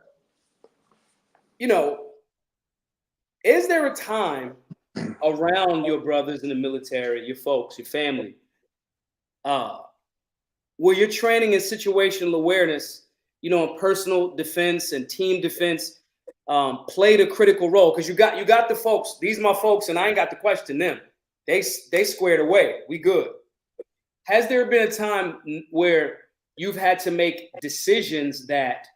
Is there a time around your brothers in the military, your folks, your family, where your training in situational awareness, personal defense and team defense played a critical role? Because you got the folks, these are my folks, and I ain't got to question them. They squared away. We good. Has there been a time where you've had to make decisions that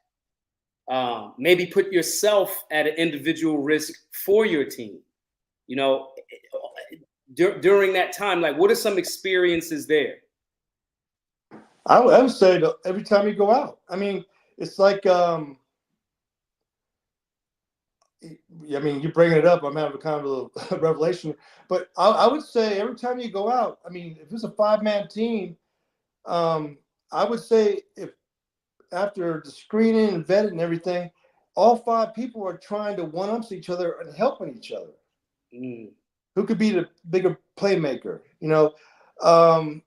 maybe put yourself at an individual risk for your team? During that time, like, what are some experiences there? I would say that every time you go out. I mean, it's like, you're bringing it up. I'm having kind of a revelation, but I would say every time you go out, I mean, if it's a 5-man team, I would say if after the screening and vetting and everything, all 5 people are trying to one-up each other and helping each other. Who could be the bigger playmaker?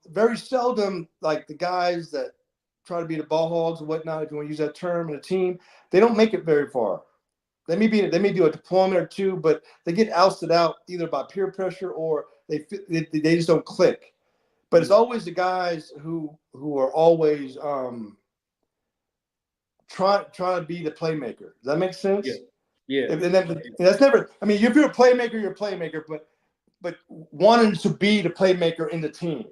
Very seldom, like the guys that try to be the ball hogs and whatnot, if you want to use that term in a team, they don't make it very far. They may do a deployment or 2, but they get ousted out either by peer pressure or they just don't click. But it's always the guys who are always trying to be the playmaker. Does that make sense? Yeah. And that's never. I mean, if you're a playmaker, you're a playmaker. But wanting to be the playmaker in the team,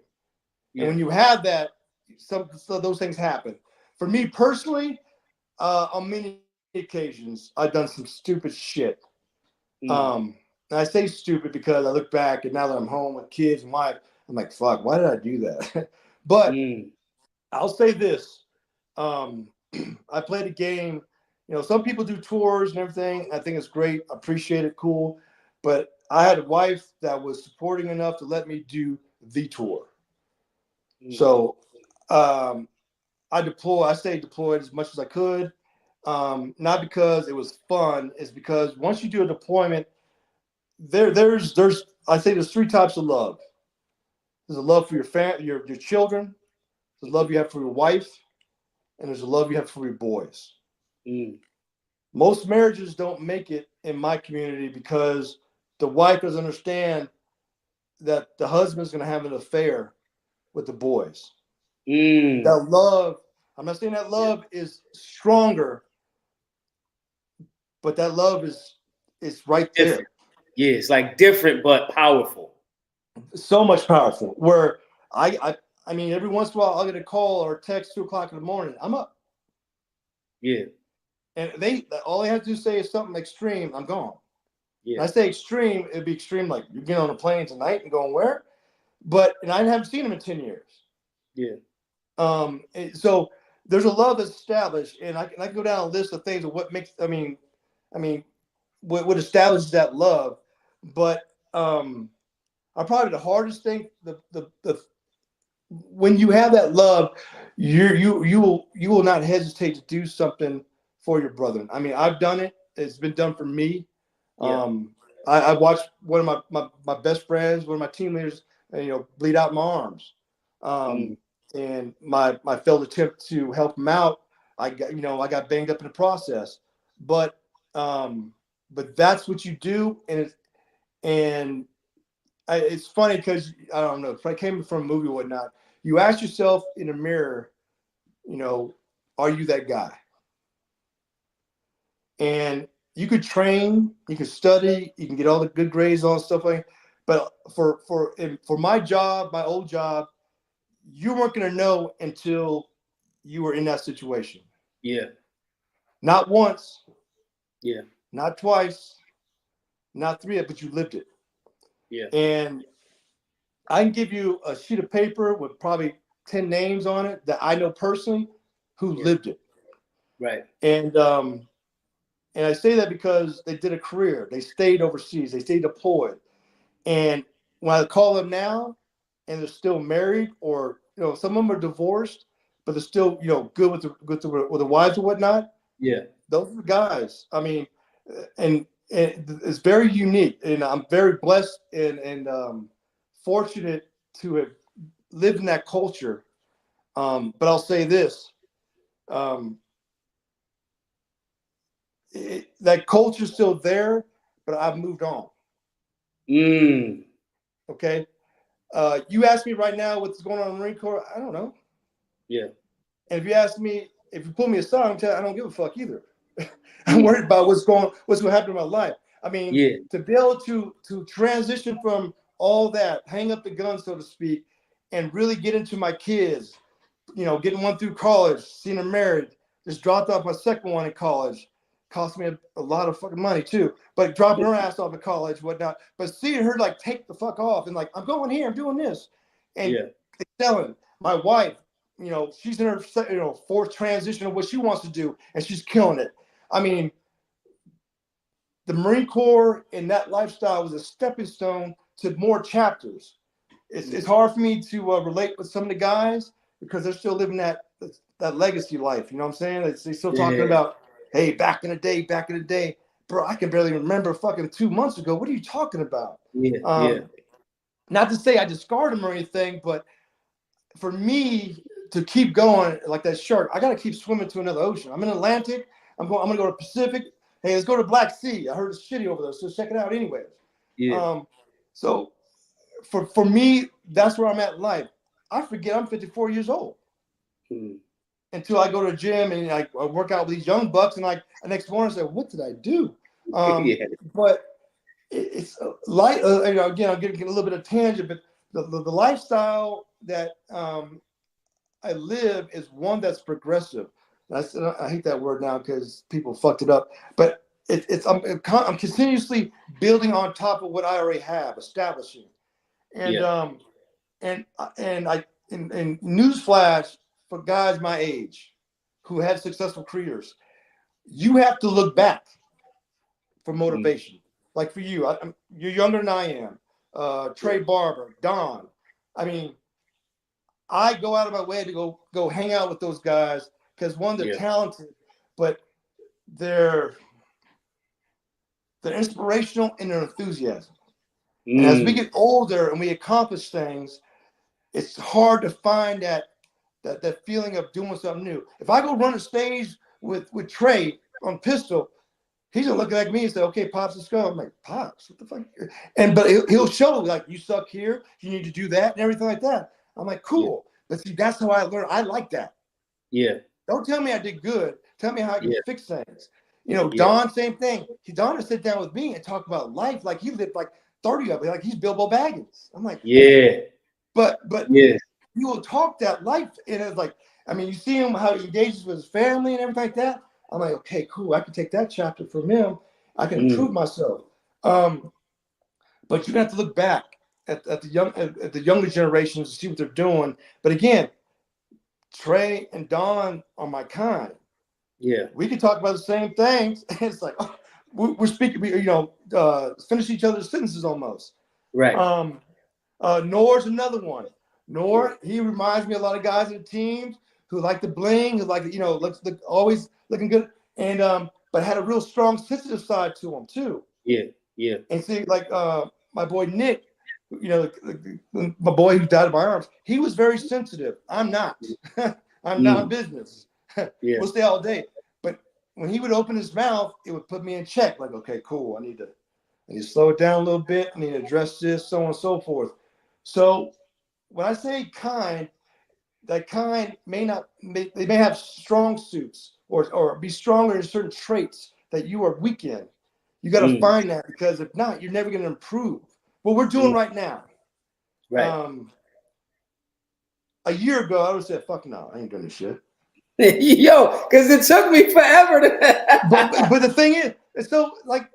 and when you have that, so those things happen. For me personally, on many occasions, I've done some stupid shit. And I say stupid because I look back and now that I'm home with kids and wife, I'm like, fuck, why did I do that? But I'll say this. I played a game. Some people do tours and everything. I think it's great. I appreciate it. Cool. But I had a wife that was supporting enough to let me do the tour. So I stayed deployed as much as I could. Not because it was fun. It's because once you do a deployment, there's 3 types of love. There's a love for your family, your children. There's a love you have for your wife, and there's a love you have for your boys. Most marriages don't make it in my community because the wife doesn't understand that the husband's going to have an affair with the boys. That love, I'm not saying that love is stronger, but that love is right different. there. Yeah, it's like different but powerful. So much powerful. Where I mean, every once in a while I'll get a call or a text 2:00 in the morning. I'm up. Yeah. And all they have to say is something extreme. I'm gone. Yeah. When I say extreme, it'd be extreme like you're getting on a plane tonight and going where? And I haven't seen them in 10 years. Yeah. So there's a love that's established, and I can go down a list of things of what makes. I mean, what establishes that love. But probably the hardest thing, when you have that love, you will not hesitate to do something for your brethren. I mean, I've done it. It's been done for me. Yeah. I watched one of my best friends, one of my team leaders, bleed out my arms. And my failed attempt to help him out, I got banged up in the process. But that's what you do, and it's funny because I don't know. If I came from a movie or whatnot, you ask yourself in a mirror, are you that guy? And you could train, you could study, you can get all the good grades on stuff like that. But for my job, my old job, you weren't going to know until you were in that situation. Yeah. Not once. Yeah. Not twice. Not 3, but you lived it. Yeah. And I can give you a sheet of paper with probably 10 names on it that I know personally who lived it. Right. And I say that because they did a career. They stayed overseas. They stayed deployed. And when I call them now and they're still married, or some of them are divorced, but they're still good with the wives and whatnot. Yeah. Those are the guys. I mean, and it's very unique. And I'm very blessed and fortunate to have lived in that culture. But I'll say this. That culture's still there, but I've moved on. Okay. You ask me right now what's going on in the Marine Corps, I don't know. Yeah. And if you ask me, if you pull me aside, I don't give a fuck either. I'm worried about what's going to happen in my life. I mean, to be able to transition from all that, hang up the gun, so to speak, and really get into my kids, getting one through college, seeing them married, just dropped off my second one in college. Cost me a lot of fucking money too, but dropping her ass off at college, whatnot. But seeing her like take the fuck off and like, I'm going here, I'm doing this, and excelling. My wife, she's in her 4th transition of what she wants to do, and she's killing it. I mean, the Marine Corps and that lifestyle was a stepping stone to more chapters. It's hard for me to relate with some of the guys because they're still living that legacy life. You know what I'm saying? They're still talking about hey, back in the day, bro, I can barely remember fucking 2 months ago. What are you talking about? Yeah. Not to say I discard them or anything, but for me to keep going like that shark, I got to keep swimming to another ocean. I'm in Atlantic. I'm gonna go to Pacific. Hey, let's go to Black Sea. I heard it's shitty over there, so check it out anyways. Yeah. So for me, that's where I'm at in life. I forget I'm 54 years old until I go to the gym and I work out with these young bucks, and like the next morning I say, what did I do? But it's light. Again, I'm getting a little bit of tangent, but the lifestyle that I live is one that's progressive. I hate that word now because people fucked it up, but I'm continuously building on top of what I already have, establishing, and newsflash for guys my age who had successful careers, you have to look back for motivation. Like for you, you're younger than I am. Trey Barber, Don. I mean, I go out of my way to go hang out with those guys because one, they're talented, but they're inspirational in their enthusiasm. And as we get older and we accomplish things, it's hard to find that feeling of doing something new. If I go run a stage with Trey on pistol, he's gonna look at me and say, "Okay, Pops, let's go." I'm like, "Pops, what the fuck?" But he'll show me like, "You suck here. You need to do that and everything like that." I'm like, "Cool." But see, that's how I learned. I like that. Yeah. Don't tell me I did good. Tell me how I can fix things. Don, same thing. Don would sit down with me and talk about life like he lived like 30 of it, like he's Bilbo Baggins. I'm like, but he will talk that life, and it's like, I mean, you see him how he engages with his family and everything like that. I'm like, okay, cool. I can take that chapter from him. I can improve myself. But you have to look back at the younger generations to see what they're doing. But again, Trey and Don are my kind. Yeah. We can talk about the same things. It's like, oh, we're speaking, finish each other's sentences almost. Right. Noor's another one. Noor, he reminds me of a lot of guys in the teams who like the bling, who like, look always looking good, and but had a real strong sensitive side to him too. Yeah. And see, like my boy Nick, my boy who died of my arms, he was very sensitive. I'm not. I'm not business. We'll stay all day. But when he would open his mouth, it would put me in check. Like, okay, cool. I need to slow it down a little bit. I need to address this, so on and so forth. So when I say kind, that kind they may have strong suits or be stronger in certain traits that you are weak in. You got to find that, because if not, you're never going to improve. What we're doing right now. Right. A year ago, I would have said, "Fuck no, I ain't doing this shit." Yo, because it took me forever to. but the thing is, it's so like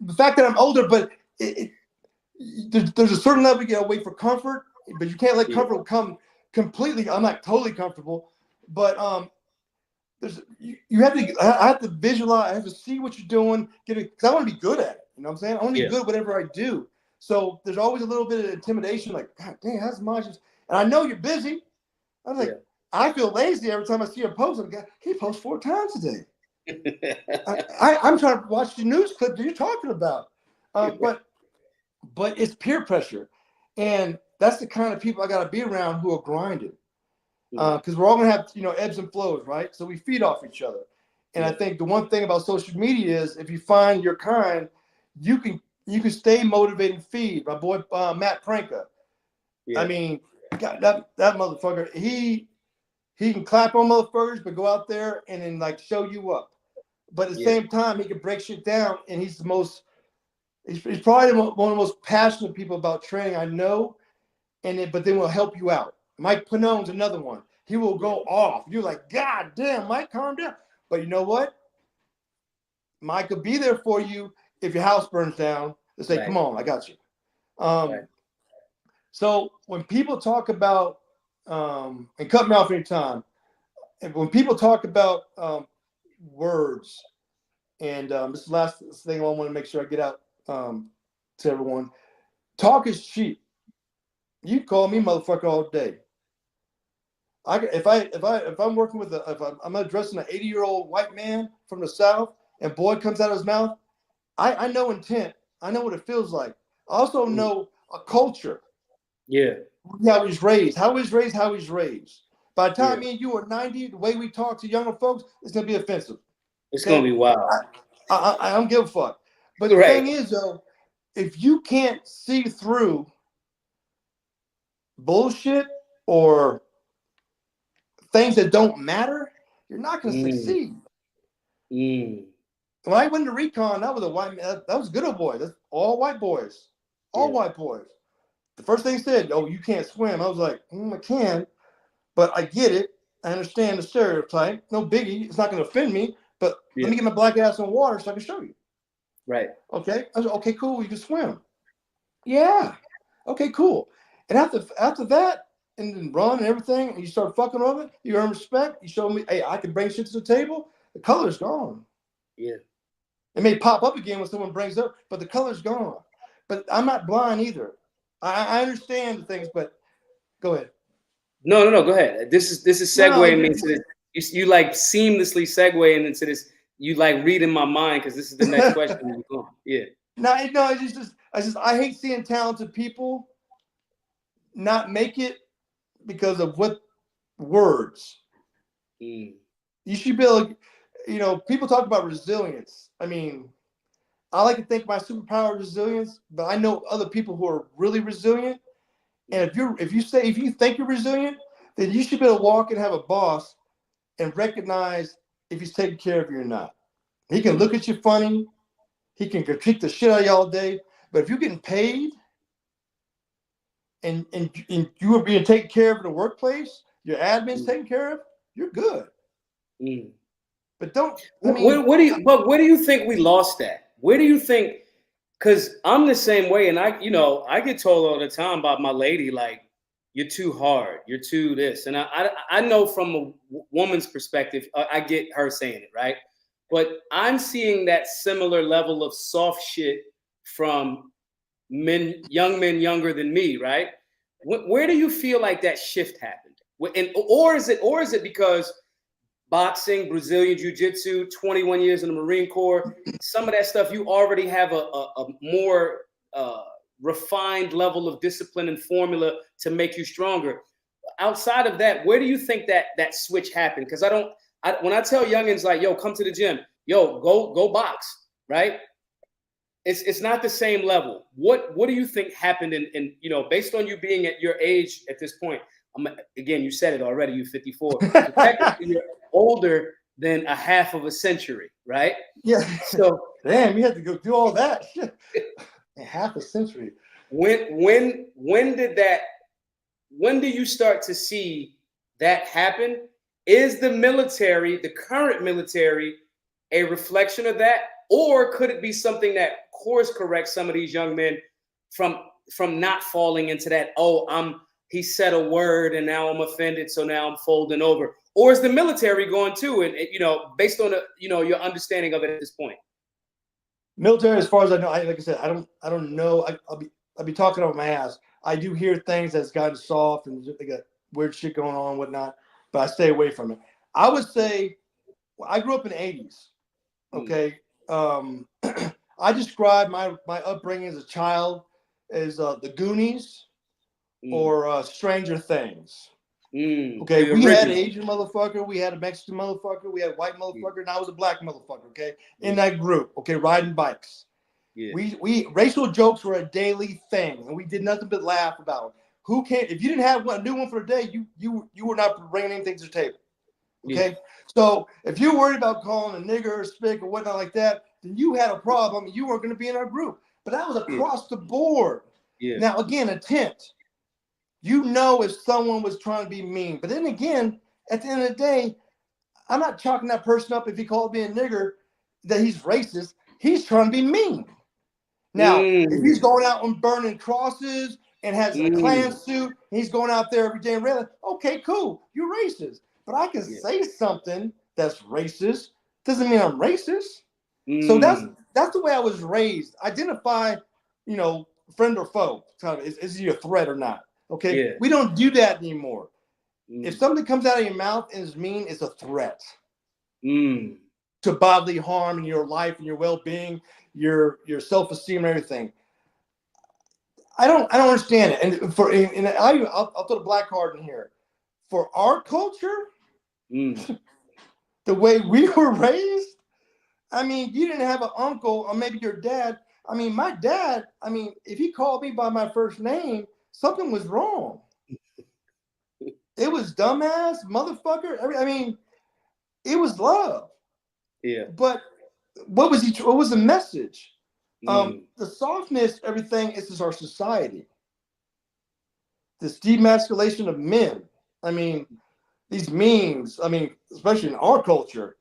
the fact that I'm older, but there's a certain level you gotta wait for comfort, but you can't let comfort come completely. I'm not totally comfortable, but you have to. I have to visualize. I have to see what you're doing. Because I want to be good at it. You know what I'm saying? I want to be good at whatever I do. So there's always a little bit of intimidation. Like, God damn, how's Maj? And I know you're busy. I was like, I feel lazy every time I see a post. I'm like, he posts 4 times a day. I'm trying to watch the news clip that you're talking about. But it's peer pressure. And that's the kind of people I got to be around who are grinding. Because we're all going to have, ebbs and flows, right? So we feed off each other. And I think the one thing about social media is if you find your kind, you can stay motivated and feed. My boy Matt Pranka. I mean, God, that motherfucker, he can clap on motherfuckers, but go out there and then like show you up. But at the same time, he can break shit down, and he's probably one of the most passionate people about training I know. But then will help you out. Mike Panone's another one. He will go off. You're like, God damn, Mike, calm down. But you know what? Mike will be there for you if your house burns down to say, come on, I got you. So when people talk about, and cut me off anytime, and when people talk about words, and this is the last thing I want to make sure I get out to everyone. Talk is cheap. You can call me motherfucker all day. If I'm working with if I'm addressing an 80-year-old white man from the South and boy comes out of his mouth, I know intent. I know what it feels like. I also know a culture. Yeah. How he's raised. By the time me and you are 90, the way we talk to younger folks, it's gonna be offensive. It's gonna be wild. I don't give a fuck. But the thing is, though, if you can't see through bullshit or things that don't matter, you're not gonna succeed. When I went to recon, that was a white man. That was good old boy. That's all white boys. White boys. The first thing he said, "Oh, you can't swim." I was like, I can, but I get it. I understand the stereotype. No biggie. It's not going to offend me. But let me get my black ass in water so I can show you. Right. Okay. I was like, okay, cool. You can swim. Yeah. Okay, cool. And after that, and then run and everything, and you start fucking with it, you earn respect. You show me, hey, I can bring shit to the table. The color's gone. Yeah. It may pop up again when someone brings up, but the color's gone. But I'm not blind either. I understand the things, but go ahead. No. Go ahead. This is segueing into this. You like seamlessly segueing into this. You like reading my mind because this is the next question. Yeah. No. It's just I hate seeing talented people not make it because of what words. You should be able to, people talk about resilience. I mean, I like to think my superpower is resilience, but I know other people who are really resilient. And if you think you're resilient, then you should be able to walk and have a boss and recognize if he's taking care of you or not. He can look at you funny. He can critique the shit out of you all day. But if you're getting paid and you are being taken care of in the workplace, your admin's taken care of, you're good. But where do you think we lost that? Where do you think? Because I'm the same way, and I get told all the time about my lady, like, you're too hard, you're too this, and I know from a woman's perspective, I get her saying it, right? But I'm seeing that similar level of soft shit from young men younger than me, right? Where do you feel like that shift happened? Or is it because boxing, Brazilian Jiu-Jitsu, 21 years in the Marine Corps, some of that stuff, you already have a more refined level of discipline and formula to make you stronger. Outside of that, where do you think that switch happened? Because when I tell youngins like, yo, come to the gym, yo, go box, right? It's not the same level. What do you think happened in based on you being at your age at this point? Again, you said it already, you're 54. So technically you're older than a half of a century, right? Yeah. So damn, you had to go do all that. Half a century. When do you start to see that happen? Is the military, the current military, a reflection of that? Or could it be something that course corrects some of these young men from not falling into that, he said a word and now I'm offended, so now I'm folding over? Or is the military going too? And based on your understanding of it at this point. Military, as far as I know, like I said, I don't know. I'll be talking out my ass. I do hear things that's gotten soft and they got weird shit going on and whatnot, but I stay away from it. I would say I grew up in the 80s. Okay. I describe my upbringing as a child as the Goonies or Stranger Things. Okay, we had an Asian motherfucker, we had a Mexican motherfucker, we had a white motherfucker, and I was a black motherfucker. Okay, in that group. Okay, riding bikes. We racial jokes were a daily thing, and we did nothing but laugh about it. Who can't? If you didn't have a new one for the day, you were not bringing anything to the table. Okay, so if you're worried about calling a nigger or spick or whatnot like that, then you had a problem. And you weren't going to be in our group. But that was across the board. Now again, intent. If someone was trying to be mean, but then again, at the end of the day, I'm not chalking that person up if he called me a nigger that he's racist. He's trying to be mean. Now, if he's going out and burning crosses and has a Klan suit, and he's going out there every day and railing, okay, cool, you're racist. But I can say something that's racist. Doesn't mean I'm racist. So that's the way I was raised. Identify, friend or foe. Is he a threat or not? Okay, we don't do that anymore. If something comes out of your mouth and is mean, it's a threat to bodily harm in your life and your well-being, your self-esteem and everything. I don't understand it. And I'll throw the black card in here. For our culture, the way we were raised, I mean, you didn't have an uncle or maybe your dad. I mean, my dad, I mean, if he called me by my first name, something was wrong. It was dumbass, motherfucker. I mean, it was love. Yeah. But what was the message? The softness, everything is just our society. This demasculation of men. I mean, these memes, I mean, especially in our culture,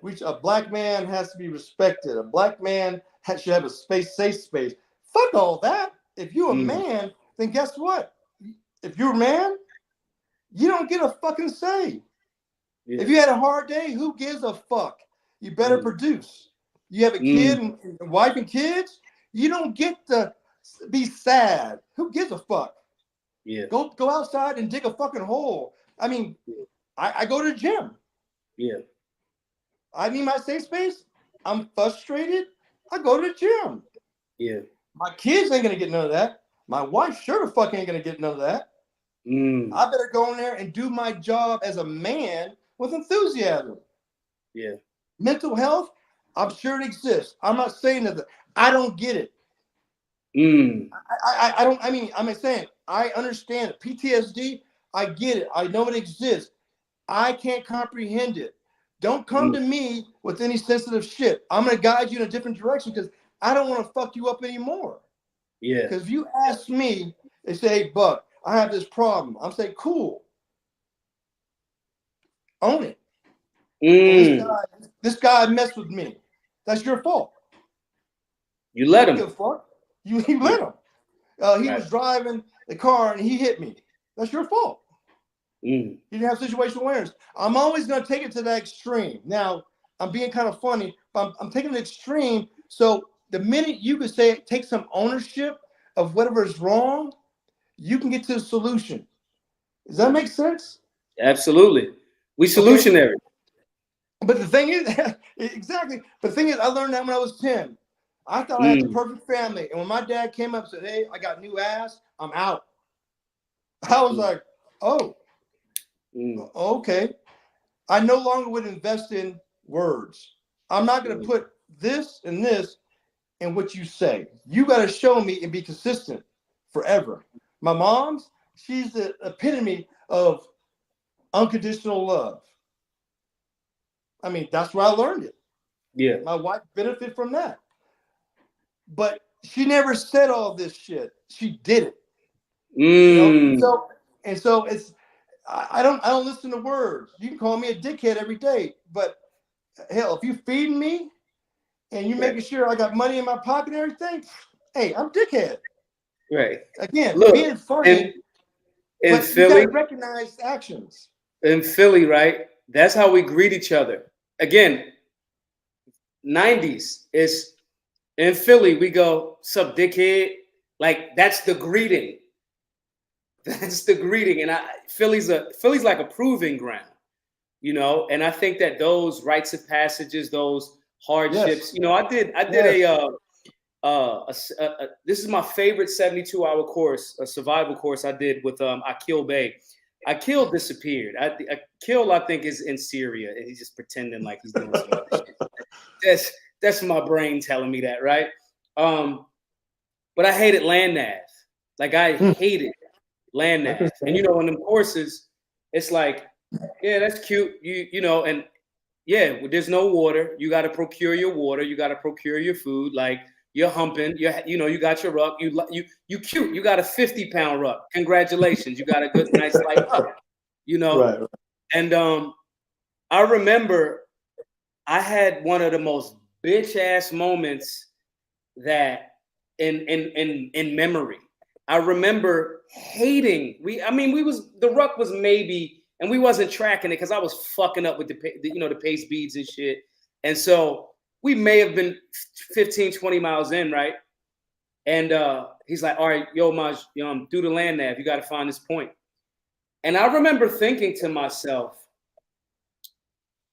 which a black man has to be respected. A black man should have a safe space. Fuck all that. If you're a man, then guess what? If you're a man, you don't get a fucking say. Yeah. If you had a hard day, who gives a fuck? You better produce. You have a kid and wife and kids, you don't get to be sad. Who gives a fuck? Yeah. Go outside and dig a fucking hole. I mean, I go to the gym. Yeah. I need my safe space. I'm frustrated. I go to the gym. Yeah. My kids ain't gonna get none of that. My wife sure the fuck ain't gonna get none of that. I better go in there and do my job as a man with enthusiasm. Yeah. Mental health, I'm sure it exists. I'm not saying that. I don't get it. I don't. I mean, I'm saying I understand it. PTSD, I get it. I know it exists. I can't comprehend it. Don't come to me with any sensitive shit. I'm gonna guide you in a different direction because I don't want to fuck you up anymore. Yeah. Because if you ask me, they say, "Hey, Buck, I have this problem." I'm saying, "Cool. Own it." Well, this guy messed with me. That's your fault. You let him. You let him. He was driving the car and he hit me. That's your fault. You didn't have situational awareness. I'm always going to take it to that extreme. Now, I'm being kind of funny, but I'm taking the extreme. So the minute you could say, take some ownership of whatever is wrong, you can get to the solution. Does that make sense? Absolutely. We solutionary. Okay. But the thing is, exactly. But the thing is, I learned that when I was 10. I thought I had the perfect family. And when my dad came up and said, "Hey, I got new ass, I'm out." I was like, oh, okay. I no longer would invest in words. I'm not going to put this and this in what you say. You got to show me and be consistent forever. My mom's, she's the epitome of unconditional love. I mean, that's where I learned it. Yeah. My wife benefited from that. But she never said all this shit. She did it. You know? So it's I don't listen to words. You can call me a dickhead every day, but hell, if you feeding me and you making sure I got money in my pocket and everything, hey, I'm dickhead. Right. Again, look, being funny, in but Philly, you gotta recognize actions. In Philly, right? That's how we greet each other. Again, 90s is in Philly, we go, "Sup, dickhead?" Like that's the greeting. That's the greeting. And Philly's like a proving ground, you know. And I think that those rites of passages, those hardships, you know, I did this is my favorite 72-hour course, a survival course I did with Akil Bey. Akil disappeared. Akil, I think, is in Syria, and he's just pretending like he's doing some other shit. That's my brain telling me that, right? But I hated land nav. Like I hated land nav. And you know, in them courses, it's like, yeah, that's cute. You know, and yeah, there's no water. You got to procure your water. You got to procure your food. Like you're humping. You got your ruck. You cute. You got a 50-pound ruck. Congratulations. You got a good, nice light ruck. You know. Right. And I remember I had one of the most bitch ass moments that in memory. I remember hating. The ruck was maybe, and we wasn't tracking it because I was fucking up with the pace beads and shit. And so we may have been 15, 20 miles in, right? And he's like, "All right, yo, Maj, do the land nav. You got to find this point." And I remember thinking to myself,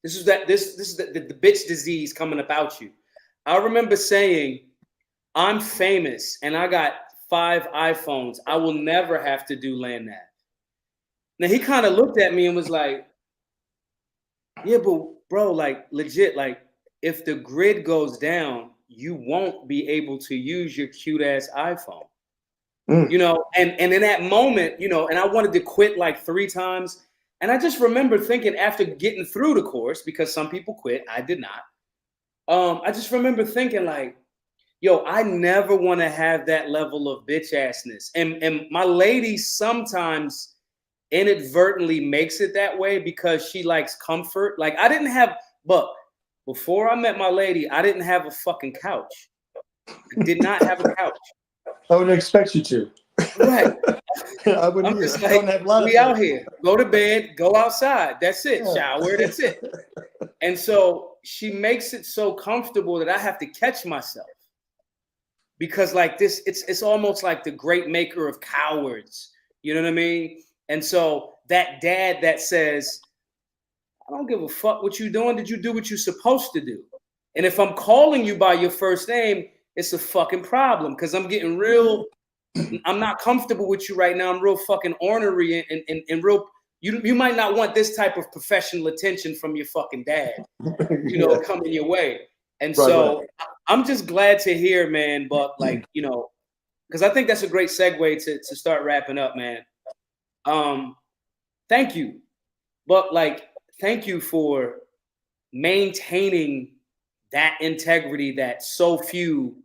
this is the bitch disease coming about you. I remember saying, I'm famous and I got 5 iPhones. I will never have to do land nav. Now he kind of looked at me and was like, yeah, but bro, like legit, like if the grid goes down, you won't be able to use your cute ass iPhone. You know, and in that moment, you know, and I wanted to quit like 3 times. And I just remember thinking after getting through the course, because some people quit, I did not. I just remember thinking like, yo, I never want to have that level of bitch assness. And my lady sometimes inadvertently makes it that way because she likes comfort. Like I didn't have, but before I met my lady, I didn't have a fucking couch. I did not have a couch. I wouldn't expect you to. Right. I wouldn't I'm either. just like, we out here. Go to bed, go outside. That's it. Yeah. Shower, that's it. And so she makes it so comfortable that I have to catch myself. Because like this, it's almost like the great maker of cowards. You know what I mean? And so that dad that says, I don't give a fuck what you're doing. Did you do what you're supposed to do? And if I'm calling you by your first name, it's a fucking problem because I'm getting real, I'm not comfortable with you right now. I'm real fucking ornery and real, you might not want this type of professional attention from your fucking dad, you know, coming your way. And so I'm just glad to hear, man, but like, you know, because I think that's a great segue to start wrapping up, man. Thank you. But like, thank you for maintaining that integrity that so few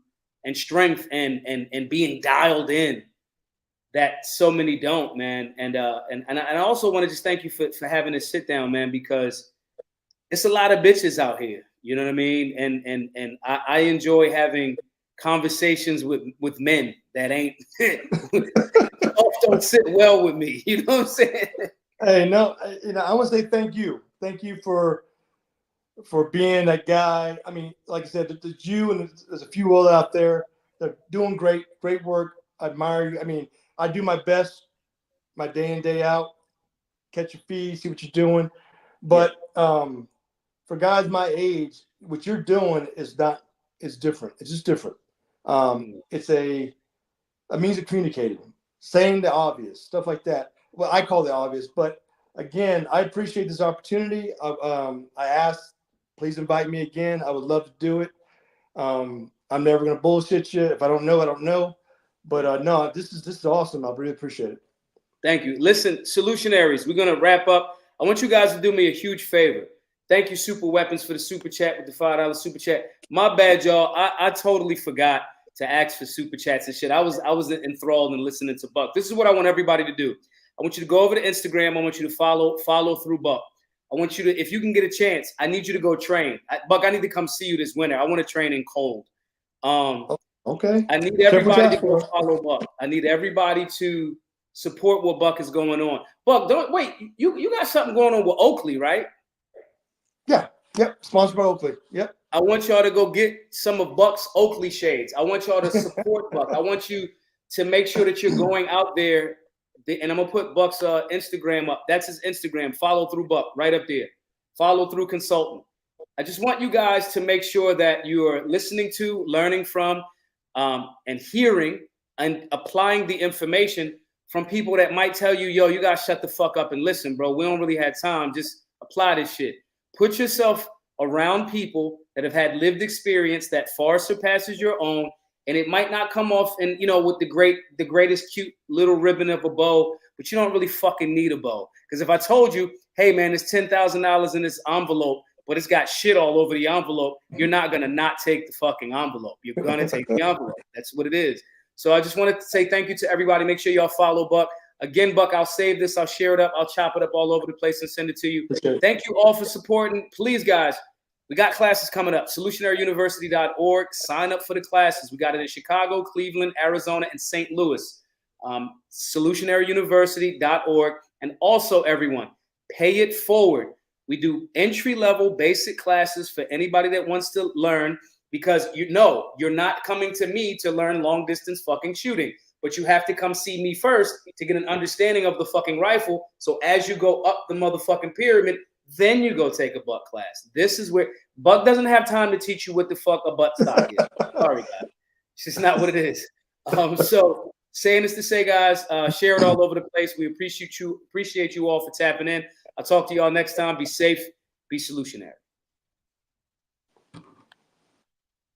and strength and being dialed in that so many don't, man. And I also want to just thank you for having this sit down, man, because it's a lot of bitches out here. You know what I mean? And I enjoy having conversations with men that ain't don't sit well with me. You know what I'm saying? Hey, no, you know, I want to say thank you. Thank you for being that guy. I mean, like I said, there's you and there's a few other out there that are doing great work. I admire you. I mean, I do my best, my day in, day out, catch your feed, see what you're doing. But for guys my age, what you're doing is different. It's just different. It's a means of communicating, saying the obvious, stuff like that. Well, I call the obvious, but again, I appreciate this opportunity. I asked, please invite me again. I would love to do it. I'm never going to bullshit you. If I don't know, I don't know. But no, this is awesome. I really appreciate it. Thank you. Listen, Solutionaries, we're going to wrap up. I want you guys to do me a huge favor. Thank you, Super Weapons, for the super chat with the $5 super chat. My bad, y'all. I totally forgot to ask for super chats and shit. I was enthralled in listening to Buck. This is what I want everybody to do. I want you to go over to Instagram. I want you to follow through Buck. I want you to, if you can get a chance, I need you to go train. Buck, I need to come see you this winter. I want to train in cold. Okay. I need everybody to go follow Buck. I need everybody to support what Buck is going on. Buck, don't wait. You got something going on with Oakley, right? Yeah. Yep. Sponsored by Oakley. Yep. I want y'all to go get some of Buck's Oakley shades. I want y'all to support Buck. I want you to make sure that you're going out there. And I'm going to put Buck's Instagram up. That's his Instagram. Follow through Buck right up there. Follow through consultant. I just want you guys to make sure that you're listening to, learning from, and hearing and applying the information from people that might tell you, yo, you got to shut the fuck up and listen, bro. We don't really have time. Just apply this shit. Put yourself around people that have had lived experience that far surpasses your own. And it might not come off and, you know, with the greatest cute little ribbon of a bow, but you don't really fucking need a bow. Because if I told you, hey, man, there's $10,000 in this envelope, but it's got shit all over the envelope, you're not going to not take the fucking envelope. You're going to take the envelope. That's what it is. So I just wanted to say thank you to everybody. Make sure y'all follow Buck. Again, Buck, I'll save this. I'll share it up. I'll chop it up all over the place and send it to you. Thank you all for supporting. Please, guys, we got classes coming up. Solutionaryuniversity.org. Sign up for the classes. We got it in Chicago, Cleveland, Arizona, and St. Louis. Solutionaryuniversity.org. And also, everyone, pay it forward. We do entry-level basic classes for anybody that wants to learn, because you know you're not coming to me to learn long-distance fucking shooting, but you have to come see me first to get an understanding of the fucking rifle. So as you go up the motherfucking pyramid, then you go take a butt class. This is where Buck doesn't have time to teach you what the fuck a butt stock is. Sorry, guys. It's just not what it is. So saying this to say, guys, share it all over the place. We appreciate you all for tapping in. I'll talk to y'all next time. Be safe. Be solutionary.